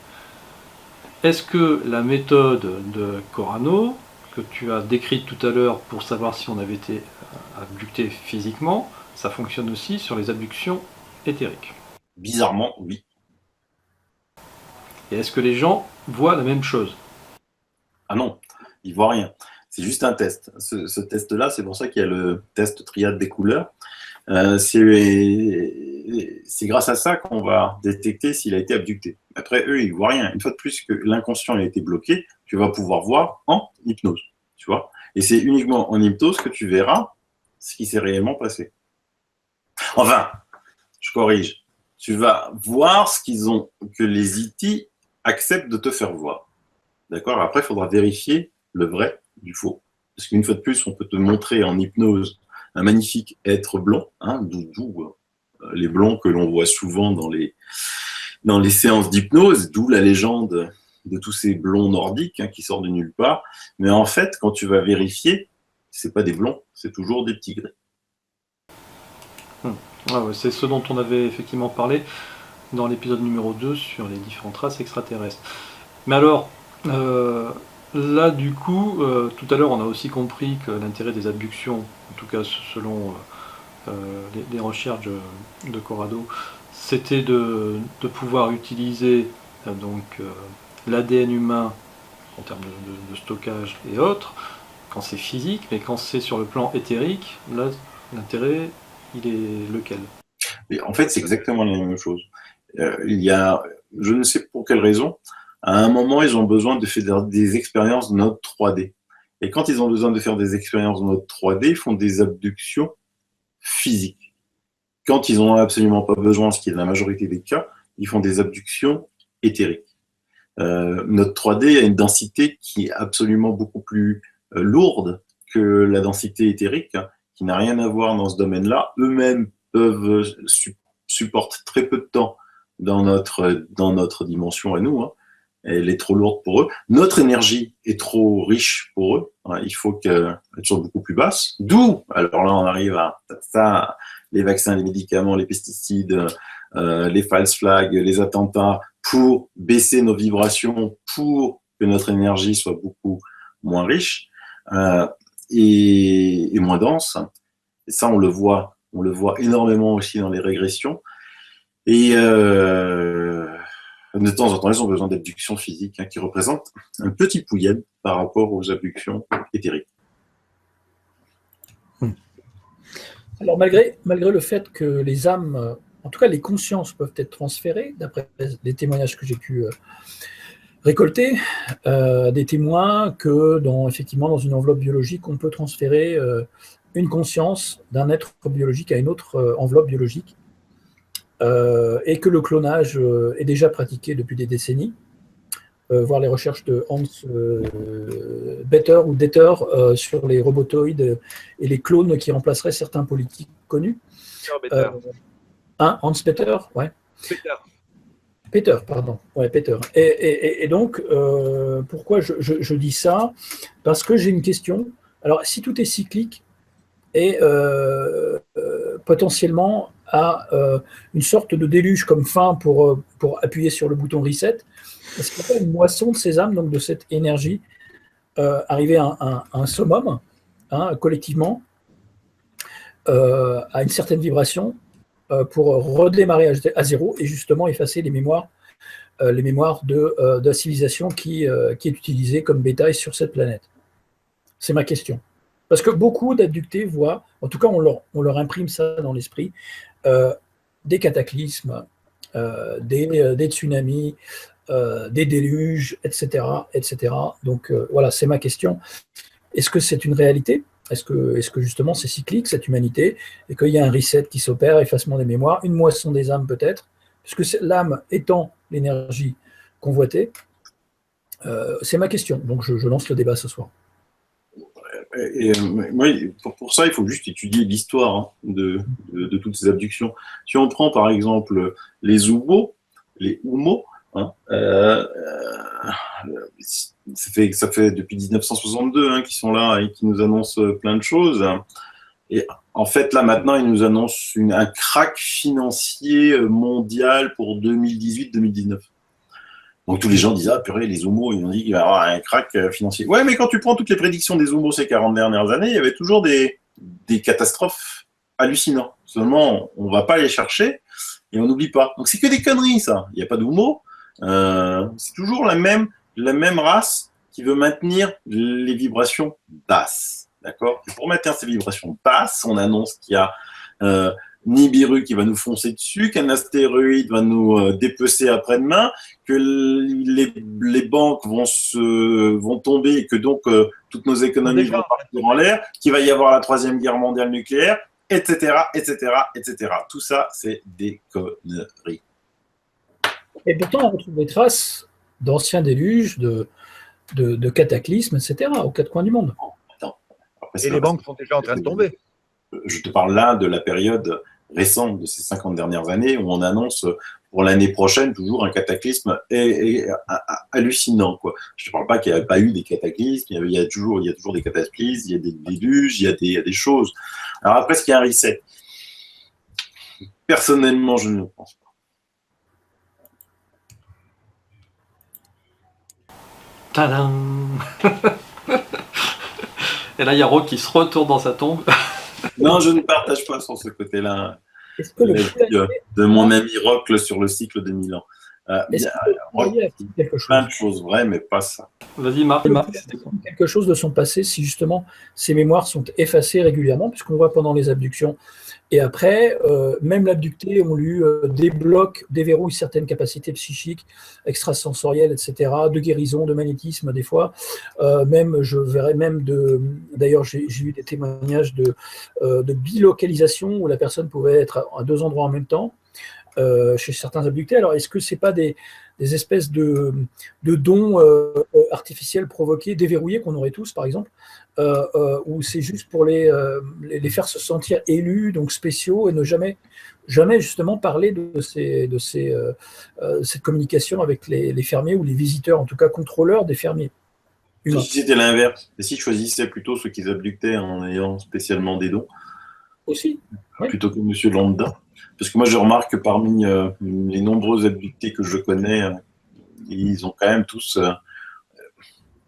Est-ce que la méthode de Corano, que tu as décrite tout à l'heure pour savoir si on avait été abducté physiquement, ça fonctionne aussi sur les abductions éthériques? Bizarrement, oui. Et est-ce que les gens voient la même chose? Ah non, ils voient rien. C'est juste un test. Ce test-là, c'est pour ça qu'il y a le test triade des couleurs. C'est grâce à ça qu'on va détecter s'il a été abducté. Après, eux, ils ne voient rien. Une fois de plus que l'inconscient a été bloqué, tu vas pouvoir voir en hypnose. Tu vois. Et c'est uniquement en hypnose que tu verras ce qui s'est réellement passé. Enfin, je corrige. Tu vas voir que les IT acceptent de te faire voir. D'accord ? Après, il faudra vérifier le vrai du faux. Parce qu'une fois de plus, on peut te montrer en hypnose un magnifique être blond, d'où les blonds que l'on voit souvent dans les séances d'hypnose, d'où la légende de tous ces blonds nordiques qui sortent de nulle part. Mais en fait, quand tu vas vérifier, c'est pas des blonds, c'est toujours des petits gris. Ouais, c'est ce dont on avait effectivement parlé dans l'épisode numéro 2 sur les différentes races extraterrestres. Mais alors, là du coup, tout à l'heure on a aussi compris que l'intérêt des abductions, en tout cas selon les recherches de Corrado, c'était de pouvoir utiliser l'ADN humain en termes de stockage et autres, quand c'est physique, mais quand c'est sur le plan éthérique, là l'intérêt il est lequel? Et en fait, c'est exactement la même chose. Je ne sais pour quelle raison, à un moment, ils ont besoin de faire des expériences de note 3D. Et quand ils ont besoin de faire des expériences de note 3D, ils font des abductions physiques. Quand ils n'ont absolument pas besoin, ce qui est la majorité des cas, ils font des abductions éthériques. Note 3D a une densité qui est absolument beaucoup plus lourde que la densité éthérique, qui n'a rien à voir dans ce domaine-là. Eux-mêmes peuvent supporter très peu de temps dans notre dimension à nous. Elle est trop lourde pour eux. Notre énergie est trop riche pour eux. Il faut qu'elle soit beaucoup plus basse. D'où, alors là, on arrive à ça, les vaccins, les médicaments, les pesticides, les false flags, les attentats, pour baisser nos vibrations, pour que notre énergie soit beaucoup moins riche et moins dense. Et ça, on le voit énormément aussi dans les régressions. Et de temps en temps, ils ont besoin d'abductions physiques qui représentent un petit pouillème par rapport aux abductions éthériques. Alors malgré le fait que les âmes, en tout cas les consciences peuvent être transférées, d'après les témoignages que j'ai pu récolter, des témoins que effectivement dans une enveloppe biologique, on peut transférer une conscience d'un être biologique à une autre enveloppe biologique, et que le clonage est déjà pratiqué depuis des décennies. Voir les recherches de Hans Better ou Detter sur les robotoïdes et les clones qui remplaceraient certains politiques connus. Hans Better, ouais. Peter, pardon. Ouais, Peter. Et donc, pourquoi je dis ça? Parce que j'ai une question. Alors, si tout est cyclique et potentiellement à une sorte de déluge comme fin pour appuyer sur le bouton reset, est-ce qu'il n'y a pas une moisson de ces âmes, donc de cette énergie, arriver à un summum, hein, collectivement, à une certaine vibration, pour redémarrer à zéro et justement effacer les mémoires de la civilisation qui est utilisée comme bétail sur cette planète? C'est ma question. Parce que beaucoup d'abductés voient, en tout cas on leur imprime ça dans l'esprit, des cataclysmes, des tsunamis, des déluges, etc. etc. Donc voilà, c'est ma question. Est-ce que c'est une réalité? Est-ce que justement c'est cyclique, cette humanité, et qu'il y a un reset qui s'opère, effacement des mémoires, une moisson des âmes peut-être, puisque l'âme étant l'énergie convoitée? C'est ma question, donc je lance le débat ce soir. Moi, pour ça, il faut juste étudier l'histoire, hein, de toutes ces abductions. Si on prend par exemple les Humo, hein, ça fait depuis 1962, hein, qu'ils sont là et qu'ils nous annoncent plein de choses. Et en fait, là maintenant, ils nous annoncent un crack financier mondial pour 2018-2019. Donc tous les gens disent, ah purée, les Humo, ils ont dit qu'il va y avoir un crack financier. Ouais, mais quand tu prends toutes les prédictions des Humo ces 40 dernières années, il y avait toujours des catastrophes hallucinantes. Seulement, on ne va pas les chercher et on n'oublie pas. Donc c'est que des conneries, ça. Il n'y a pas de Humo. C'est toujours la même race qui veut maintenir les vibrations basses. D'accord? Et pour maintenir ces vibrations basses, on annonce qu'il y a Nibiru qui va nous foncer dessus, qu'un astéroïde va nous dépecer après-demain, que les banques vont tomber et que donc toutes nos économies vont partir en l'air, qu'il va y avoir la troisième guerre mondiale nucléaire, etc., etc., etc. Tout ça, c'est des conneries. Et pourtant, on retrouve des traces d'anciens déluges, de cataclysmes, etc., aux quatre coins du monde. Attends. Et les banques sont déjà en train de tomber. Je te parle là de la période récente de ces 50 dernières années où on annonce pour l'année prochaine toujours un cataclysme hallucinant, quoi. Je ne te parle pas qu'il n'y a pas eu des cataclysmes, il y a toujours des cataclysmes, il y a des déluges, il y a des choses. Alors après, est-ce qu'il y a un reset? Personnellement, je ne le pense pas. Tadam. Et là, il y a Rock qui se retourne dans sa tombe. Non, je ne partage pas sur ce côté-là. Est-ce que de mon ami Rock sur le cycle de Milan. Il y a plein de choses vraies, mais pas ça. Vas-y, Marc. Quelque chose de son passé, si justement ces mémoires sont effacées régulièrement, puisqu'on voit pendant les abductions. Et après, même l'abducté, on lui débloque, déverrouille certaines capacités psychiques, extrasensorielles, etc., de guérison, de magnétisme, des fois. Même, je verrais même d'ailleurs, j'ai eu des témoignages de bilocalisation où la personne pouvait être à deux endroits en même temps. Chez certains abductés. Alors, est-ce que ce n'est pas des espèces de dons artificiels provoqués, déverrouillés, qu'on aurait tous, par exemple, ou c'est juste pour les faire se sentir élus, donc spéciaux, et ne jamais justement parler de cette communication avec les fermiers ou les visiteurs, en tout cas contrôleurs des fermiers humains? Si c'était l'inverse, et si choisissaient plutôt ceux qu'ils abductaient en ayant spécialement des dons, aussi, plutôt que Monsieur Lambda. Parce que moi, je remarque que parmi les nombreux abductés que je connais, ils ont quand même tous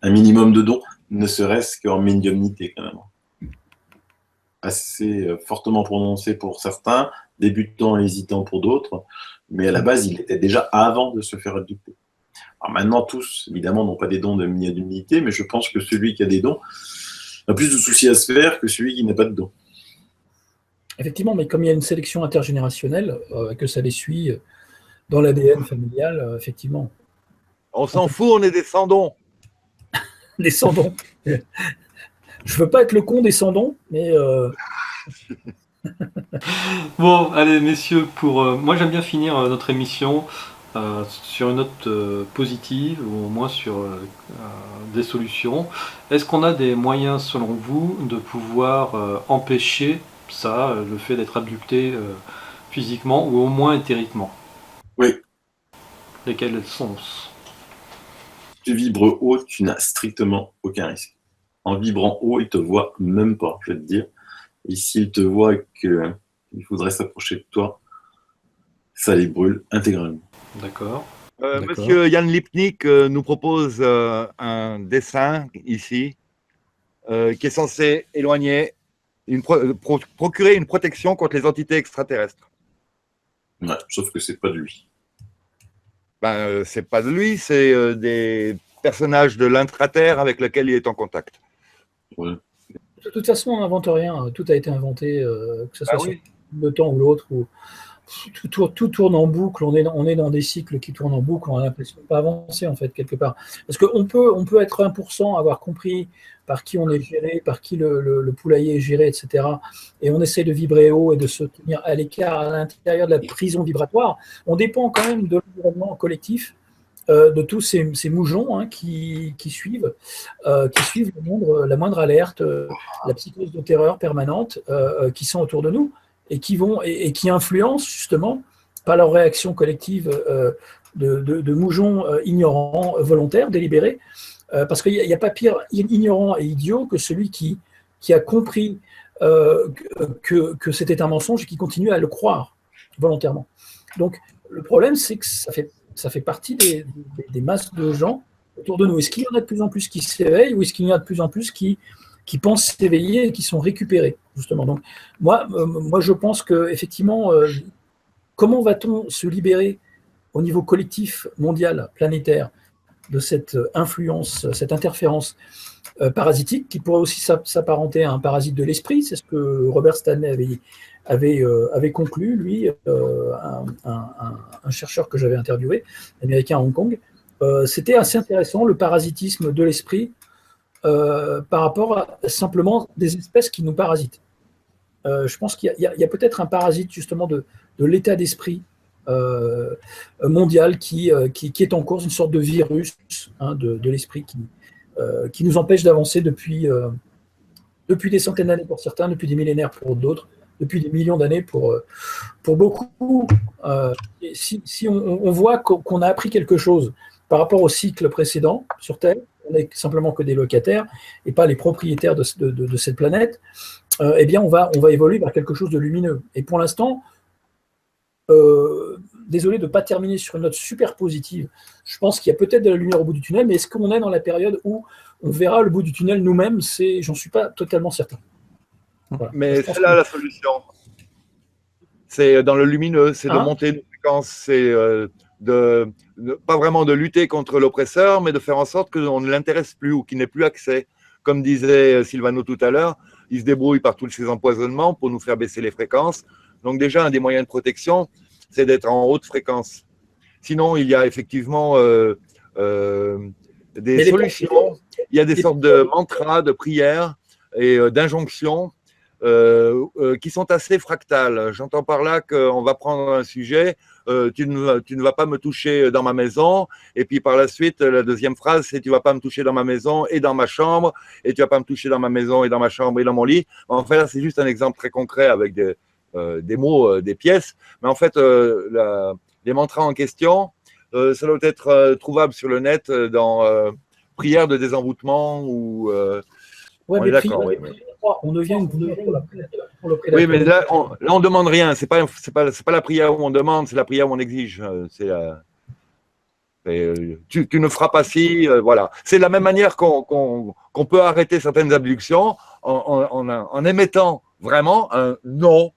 un minimum de dons, ne serait-ce qu'en médiumnité quand même. Assez fortement prononcé pour certains, débutant et hésitant pour d'autres, mais à la base, il était déjà avant de se faire abducter. Alors maintenant, tous, évidemment, n'ont pas des dons de médiumnité, mais je pense que celui qui a des dons a plus de soucis à se faire que celui qui n'a pas de dons. Effectivement, mais comme il y a une sélection intergénérationnelle, que ça les suit dans l'ADN familial, effectivement. On s'en fout, on est des Sandons. Descendons. Je veux pas être le con descendant, mais Bon, allez, messieurs, moi j'aime bien finir notre émission sur une note positive ou au moins sur des solutions. Est-ce qu'on a des moyens, selon vous, de pouvoir empêcher ça, le fait d'être abducté physiquement ou au moins éthériquement? Oui, Lesquels sont? tu vibres haut, tu n'as strictement aucun risque. En vibrant haut, il te voit même pas, je vais te dire. Et s'il te voit et qu'il faudrait s'approcher de toi, ça les brûle intégralement. D'accord. D'accord. Monsieur Yann Lipnik nous propose un dessin ici qui est censé éloigner, procurer une protection contre les entités extraterrestres. Ouais, sauf que c'est pas de lui. C'est pas de lui, c'est des personnages de l'intraterre avec lesquels il est en contact. Ouais. de toute façon, on n'invente rien. Tout a été inventé, que ce soit sur Oui. le temps ou l'autre. Tout tourne en boucle. On est dans des cycles qui tournent en boucle. On a l'impression de ne pas avancer, en fait, quelque part. Parce qu'on peut être 1%, avoir compris par qui on est géré, par qui le poulailler est géré, etc. Et on essaie de vibrer haut et de se tenir à l'écart à l'intérieur de la prison vibratoire. On dépend quand même de l'environnement collectif, de tous ces moujons, hein, qui suivent la moindre alerte, la psychose de terreur permanente, qui sont autour de nous et qui influencent justement par leur réaction collective, de moujons ignorants, volontaires, délibérés, parce qu'il n'y a pas pire ignorant et idiot que celui qui a compris que c'était un mensonge et qui continue à le croire volontairement. Donc le problème, c'est que ça fait partie des masses de gens autour de nous. Est-ce qu'il y en a de plus en plus qui s'éveillent, ou est-ce qu'il y en a de plus en plus qui pensent s'éveiller et qui sont récupérés, justement? Donc, moi, je pense qu'effectivement, comment va-t-on se libérer au niveau collectif, mondial, planétaire, de cette influence, cette interférence parasitique, qui pourrait aussi s'apparenter à un parasite de l'esprit? C'est ce que Robert Stanley avait conclu, lui, un chercheur que j'avais interviewé, américain à Hong Kong. C'était assez intéressant, le parasitisme de l'esprit, par rapport à simplement des espèces qui nous parasitent. Je pense qu'il y a peut-être un parasite justement de l'état d'esprit mondial qui est en cours, une sorte de virus, hein, de l'esprit qui nous empêche d'avancer depuis des centaines d'années pour certains, depuis des millénaires pour d'autres, depuis des millions d'années pour beaucoup. Si on voit qu'on a appris quelque chose par rapport au cycle précédent sur Terre, on n'est simplement que des locataires et pas les propriétaires de cette planète, eh bien on va évoluer vers quelque chose de lumineux. Et pour l'instant, désolé de ne pas terminer sur une note super positive, je pense qu'il y a peut-être de la lumière au bout du tunnel, mais est-ce qu'on est dans la période où on verra le bout du tunnel nous-mêmes? J'en suis pas totalement certain. Voilà. Mais c'est là la solution. C'est dans le lumineux, c'est de monter une fréquence, c'est pas vraiment de lutter contre l'oppresseur, mais de faire en sorte qu'on ne l'intéresse plus ou qu'il n'ait plus accès. Comme disait Sylvano tout à l'heure, il se débrouille par tous ces empoisonnements pour nous faire baisser les fréquences. Donc déjà, un des moyens de protection, c'est d'être en haute fréquence. Sinon, il y a effectivement des solutions. Il y a des sortes de mantras, de prières et d'injonctions qui sont assez fractales. J'entends par là qu'on va prendre un sujet, tu ne vas pas me toucher dans ma maison, et puis par la suite, la deuxième phrase, c'est tu ne vas pas me toucher dans ma maison et dans ma chambre, et tu ne vas pas me toucher dans ma maison et dans ma chambre et dans mon lit. En fait, là, c'est juste un exemple très concret avec des mots, des pièces, mais en fait, les mantras en question, ça doit être trouvable sur le net dans prière de désenvoûtement ou… Ouais, mais d'accord, oui. On devient une prière pour le prédateur. Oui, mais là, on ne demande rien. C'est pas la prière où on demande, c'est la prière où on exige. Tu ne feras pas si, voilà. C'est de la même manière qu'on peut arrêter certaines abductions en émettant vraiment un non.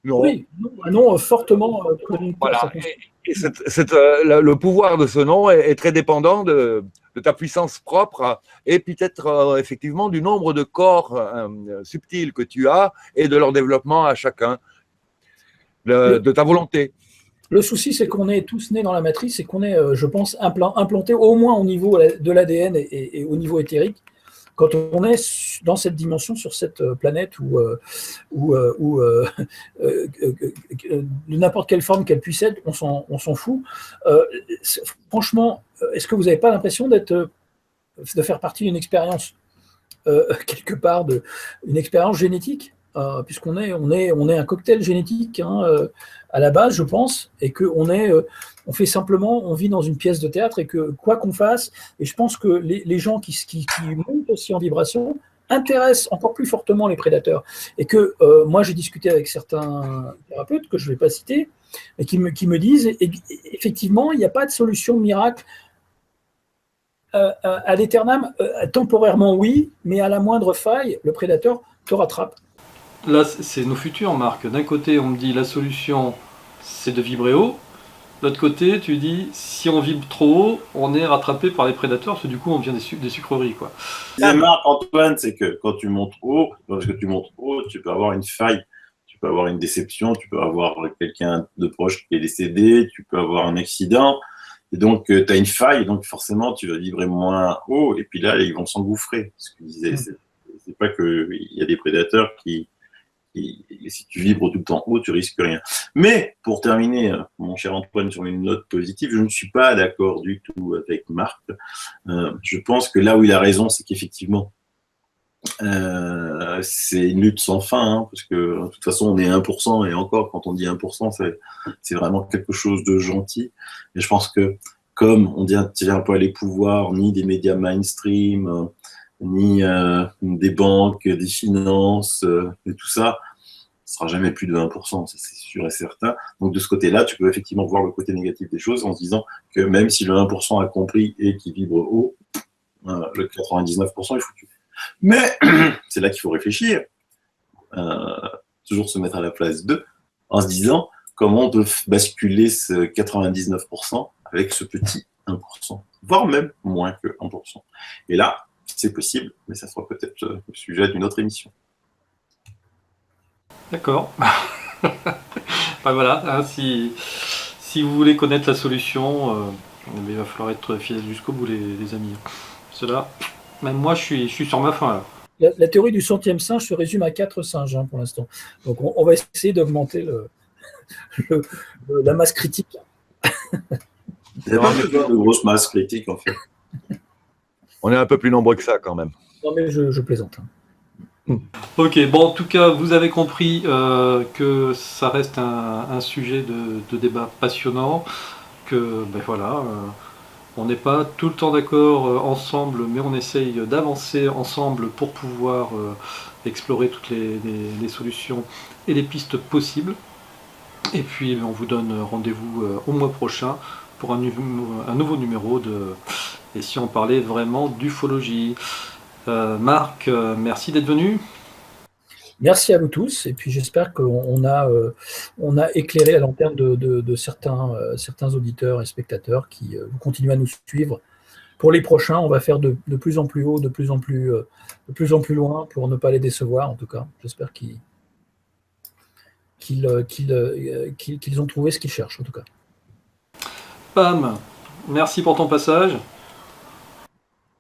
Non. Oui, un non fortement connu. Voilà. Et le pouvoir de ce non est très dépendant de ta puissance propre et peut-être effectivement du nombre de corps subtils que tu as et de leur développement à chacun, de ta volonté. Le souci, c'est qu'on est tous nés dans la matrice et qu'on est, je pense, implanté au moins au niveau de l'ADN et au niveau éthérique. Quand on est dans cette dimension, sur cette planète de n'importe quelle forme qu'elle puisse être, on s'en fout. Franchement, est-ce que vous n'avez pas l'impression de faire partie d'une expérience, quelque part, une expérience génétique, puisqu'on est un cocktail génétique, hein, à la base, je pense, et on fait simplement, on vit dans une pièce de théâtre, et que quoi qu'on fasse, et je pense que les gens qui montent aussi en vibration intéressent encore plus fortement les prédateurs. Et que moi, j'ai discuté avec certains thérapeutes, que je ne vais pas citer, mais qui me disent, effectivement, il n'y a pas de solution miracle. À l'éternam, temporairement oui, mais à la moindre faille, le prédateur te rattrape. Là, c'est nos futurs, Marc. D'un côté, on me dit la solution, c'est de vibrer haut. De l'autre côté, tu dis, si on vibre trop haut, on est rattrapé par les prédateurs, parce que du coup, on devient des sucreries, quoi. Et Marc-Antoine, c'est que quand tu montes haut, lorsque tu montes haut, tu peux avoir une faille, tu peux avoir une déception, tu peux avoir quelqu'un de proche qui est décédé, tu peux avoir un accident. Et donc, tu as une faille, donc forcément, tu vas vibrer moins haut, et puis là, ils vont s'engouffrer. Ce que je disais, c'est pas qu'il y a des prédateurs qui, si tu vibres tout le temps haut, tu risques rien. Mais, pour terminer, mon cher Antoine, sur une note positive, je ne suis pas d'accord du tout avec Marc. Je pense que là où il a raison, c'est qu'effectivement, c'est une lutte sans fin, hein, parce que de toute façon, on est 1%, et encore, quand on dit 1%, c'est vraiment quelque chose de gentil. Et je pense que, comme on ne tient pas les pouvoirs ni des médias mainstream, ni des banques, des finances, et tout ça, ce sera jamais plus de 20%, ça c'est sûr et certain. Donc de ce côté-là, tu peux effectivement voir le côté négatif des choses en se disant que même si le 1% a compris et qui vibre haut, le 99% est foutu. Mais c'est là qu'il faut réfléchir, toujours se mettre à la place d'eux, en se disant comment on peut basculer ce 99% avec ce petit 1%, voire même moins que 1%. Et là, c'est possible, mais ça sera peut-être le sujet d'une autre émission. D'accord. Ben voilà, hein, si vous voulez connaître la solution, il va falloir être fidèle jusqu'au bout, les amis. Cela, même moi, je suis sur ma fin. Là. La théorie du centième singe se résume à 4 singes, hein, pour l'instant. Donc on va essayer d'augmenter la masse critique. Il y a pas de grosse masse critique, en fait. On est un peu plus nombreux que ça, quand même. Non, mais je plaisante. Ok, bon, en tout cas, vous avez compris que ça reste un sujet de débat passionnant, que, ben voilà, on n'est pas tout le temps d'accord ensemble, mais on essaye d'avancer ensemble pour pouvoir explorer toutes les solutions et les pistes possibles. Et puis, on vous donne rendez-vous au mois prochain pour un nouveau numéro de « Et si on parlait vraiment d'ufologie ». Marc, merci d'être venu. Merci à vous tous, et puis j'espère qu'on a éclairé la lanterne de certains auditeurs et spectateurs qui vont continuer à nous suivre. Pour les prochains, on va faire de plus en plus haut, de plus en plus loin, pour ne pas les décevoir, en tout cas. J'espère qu'ils ont trouvé ce qu'ils cherchent, en tout cas. Pam, merci pour ton passage.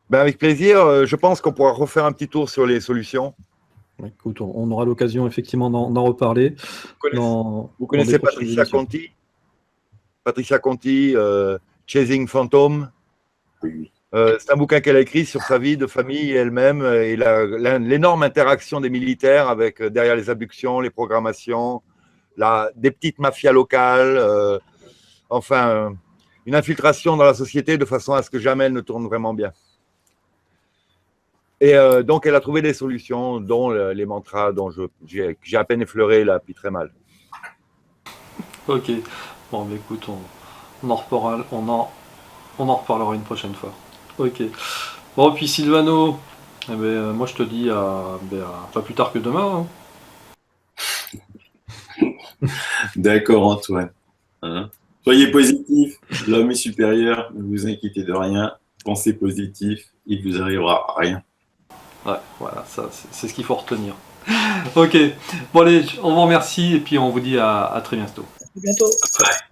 Ben avec plaisir, je pense qu'on pourra refaire un petit tour sur les solutions. Écoute, on aura l'occasion effectivement d'en reparler. Vous connaissez Patricia Conti? Patricia Conti, Chasing Phantom. Oui. C'est un bouquin qu'elle a écrit sur sa vie de famille elle-même et l'énorme interaction des militaires avec derrière les abductions, les programmations, des petites mafias locales, une infiltration dans la société de façon à ce que jamais elle ne tourne vraiment bien. Et donc, elle a trouvé des solutions, dont les mantras dont j'ai à peine effleuré là, puis très mal. Ok. Bon, mais écoute, on en reparlera une prochaine fois. Ok. Bon, puis Sylvano, moi je te dis pas plus tard que demain. Hein. D'accord, Antoine. Hein? Soyez positif, l'homme est supérieur, ne vous inquiétez de rien. Pensez positif, il vous arrivera rien. Ouais, voilà, ça, c'est ce qu'il faut retenir. Ok, bon allez, on vous remercie et puis on vous dit à très bientôt. À bientôt. Ouais.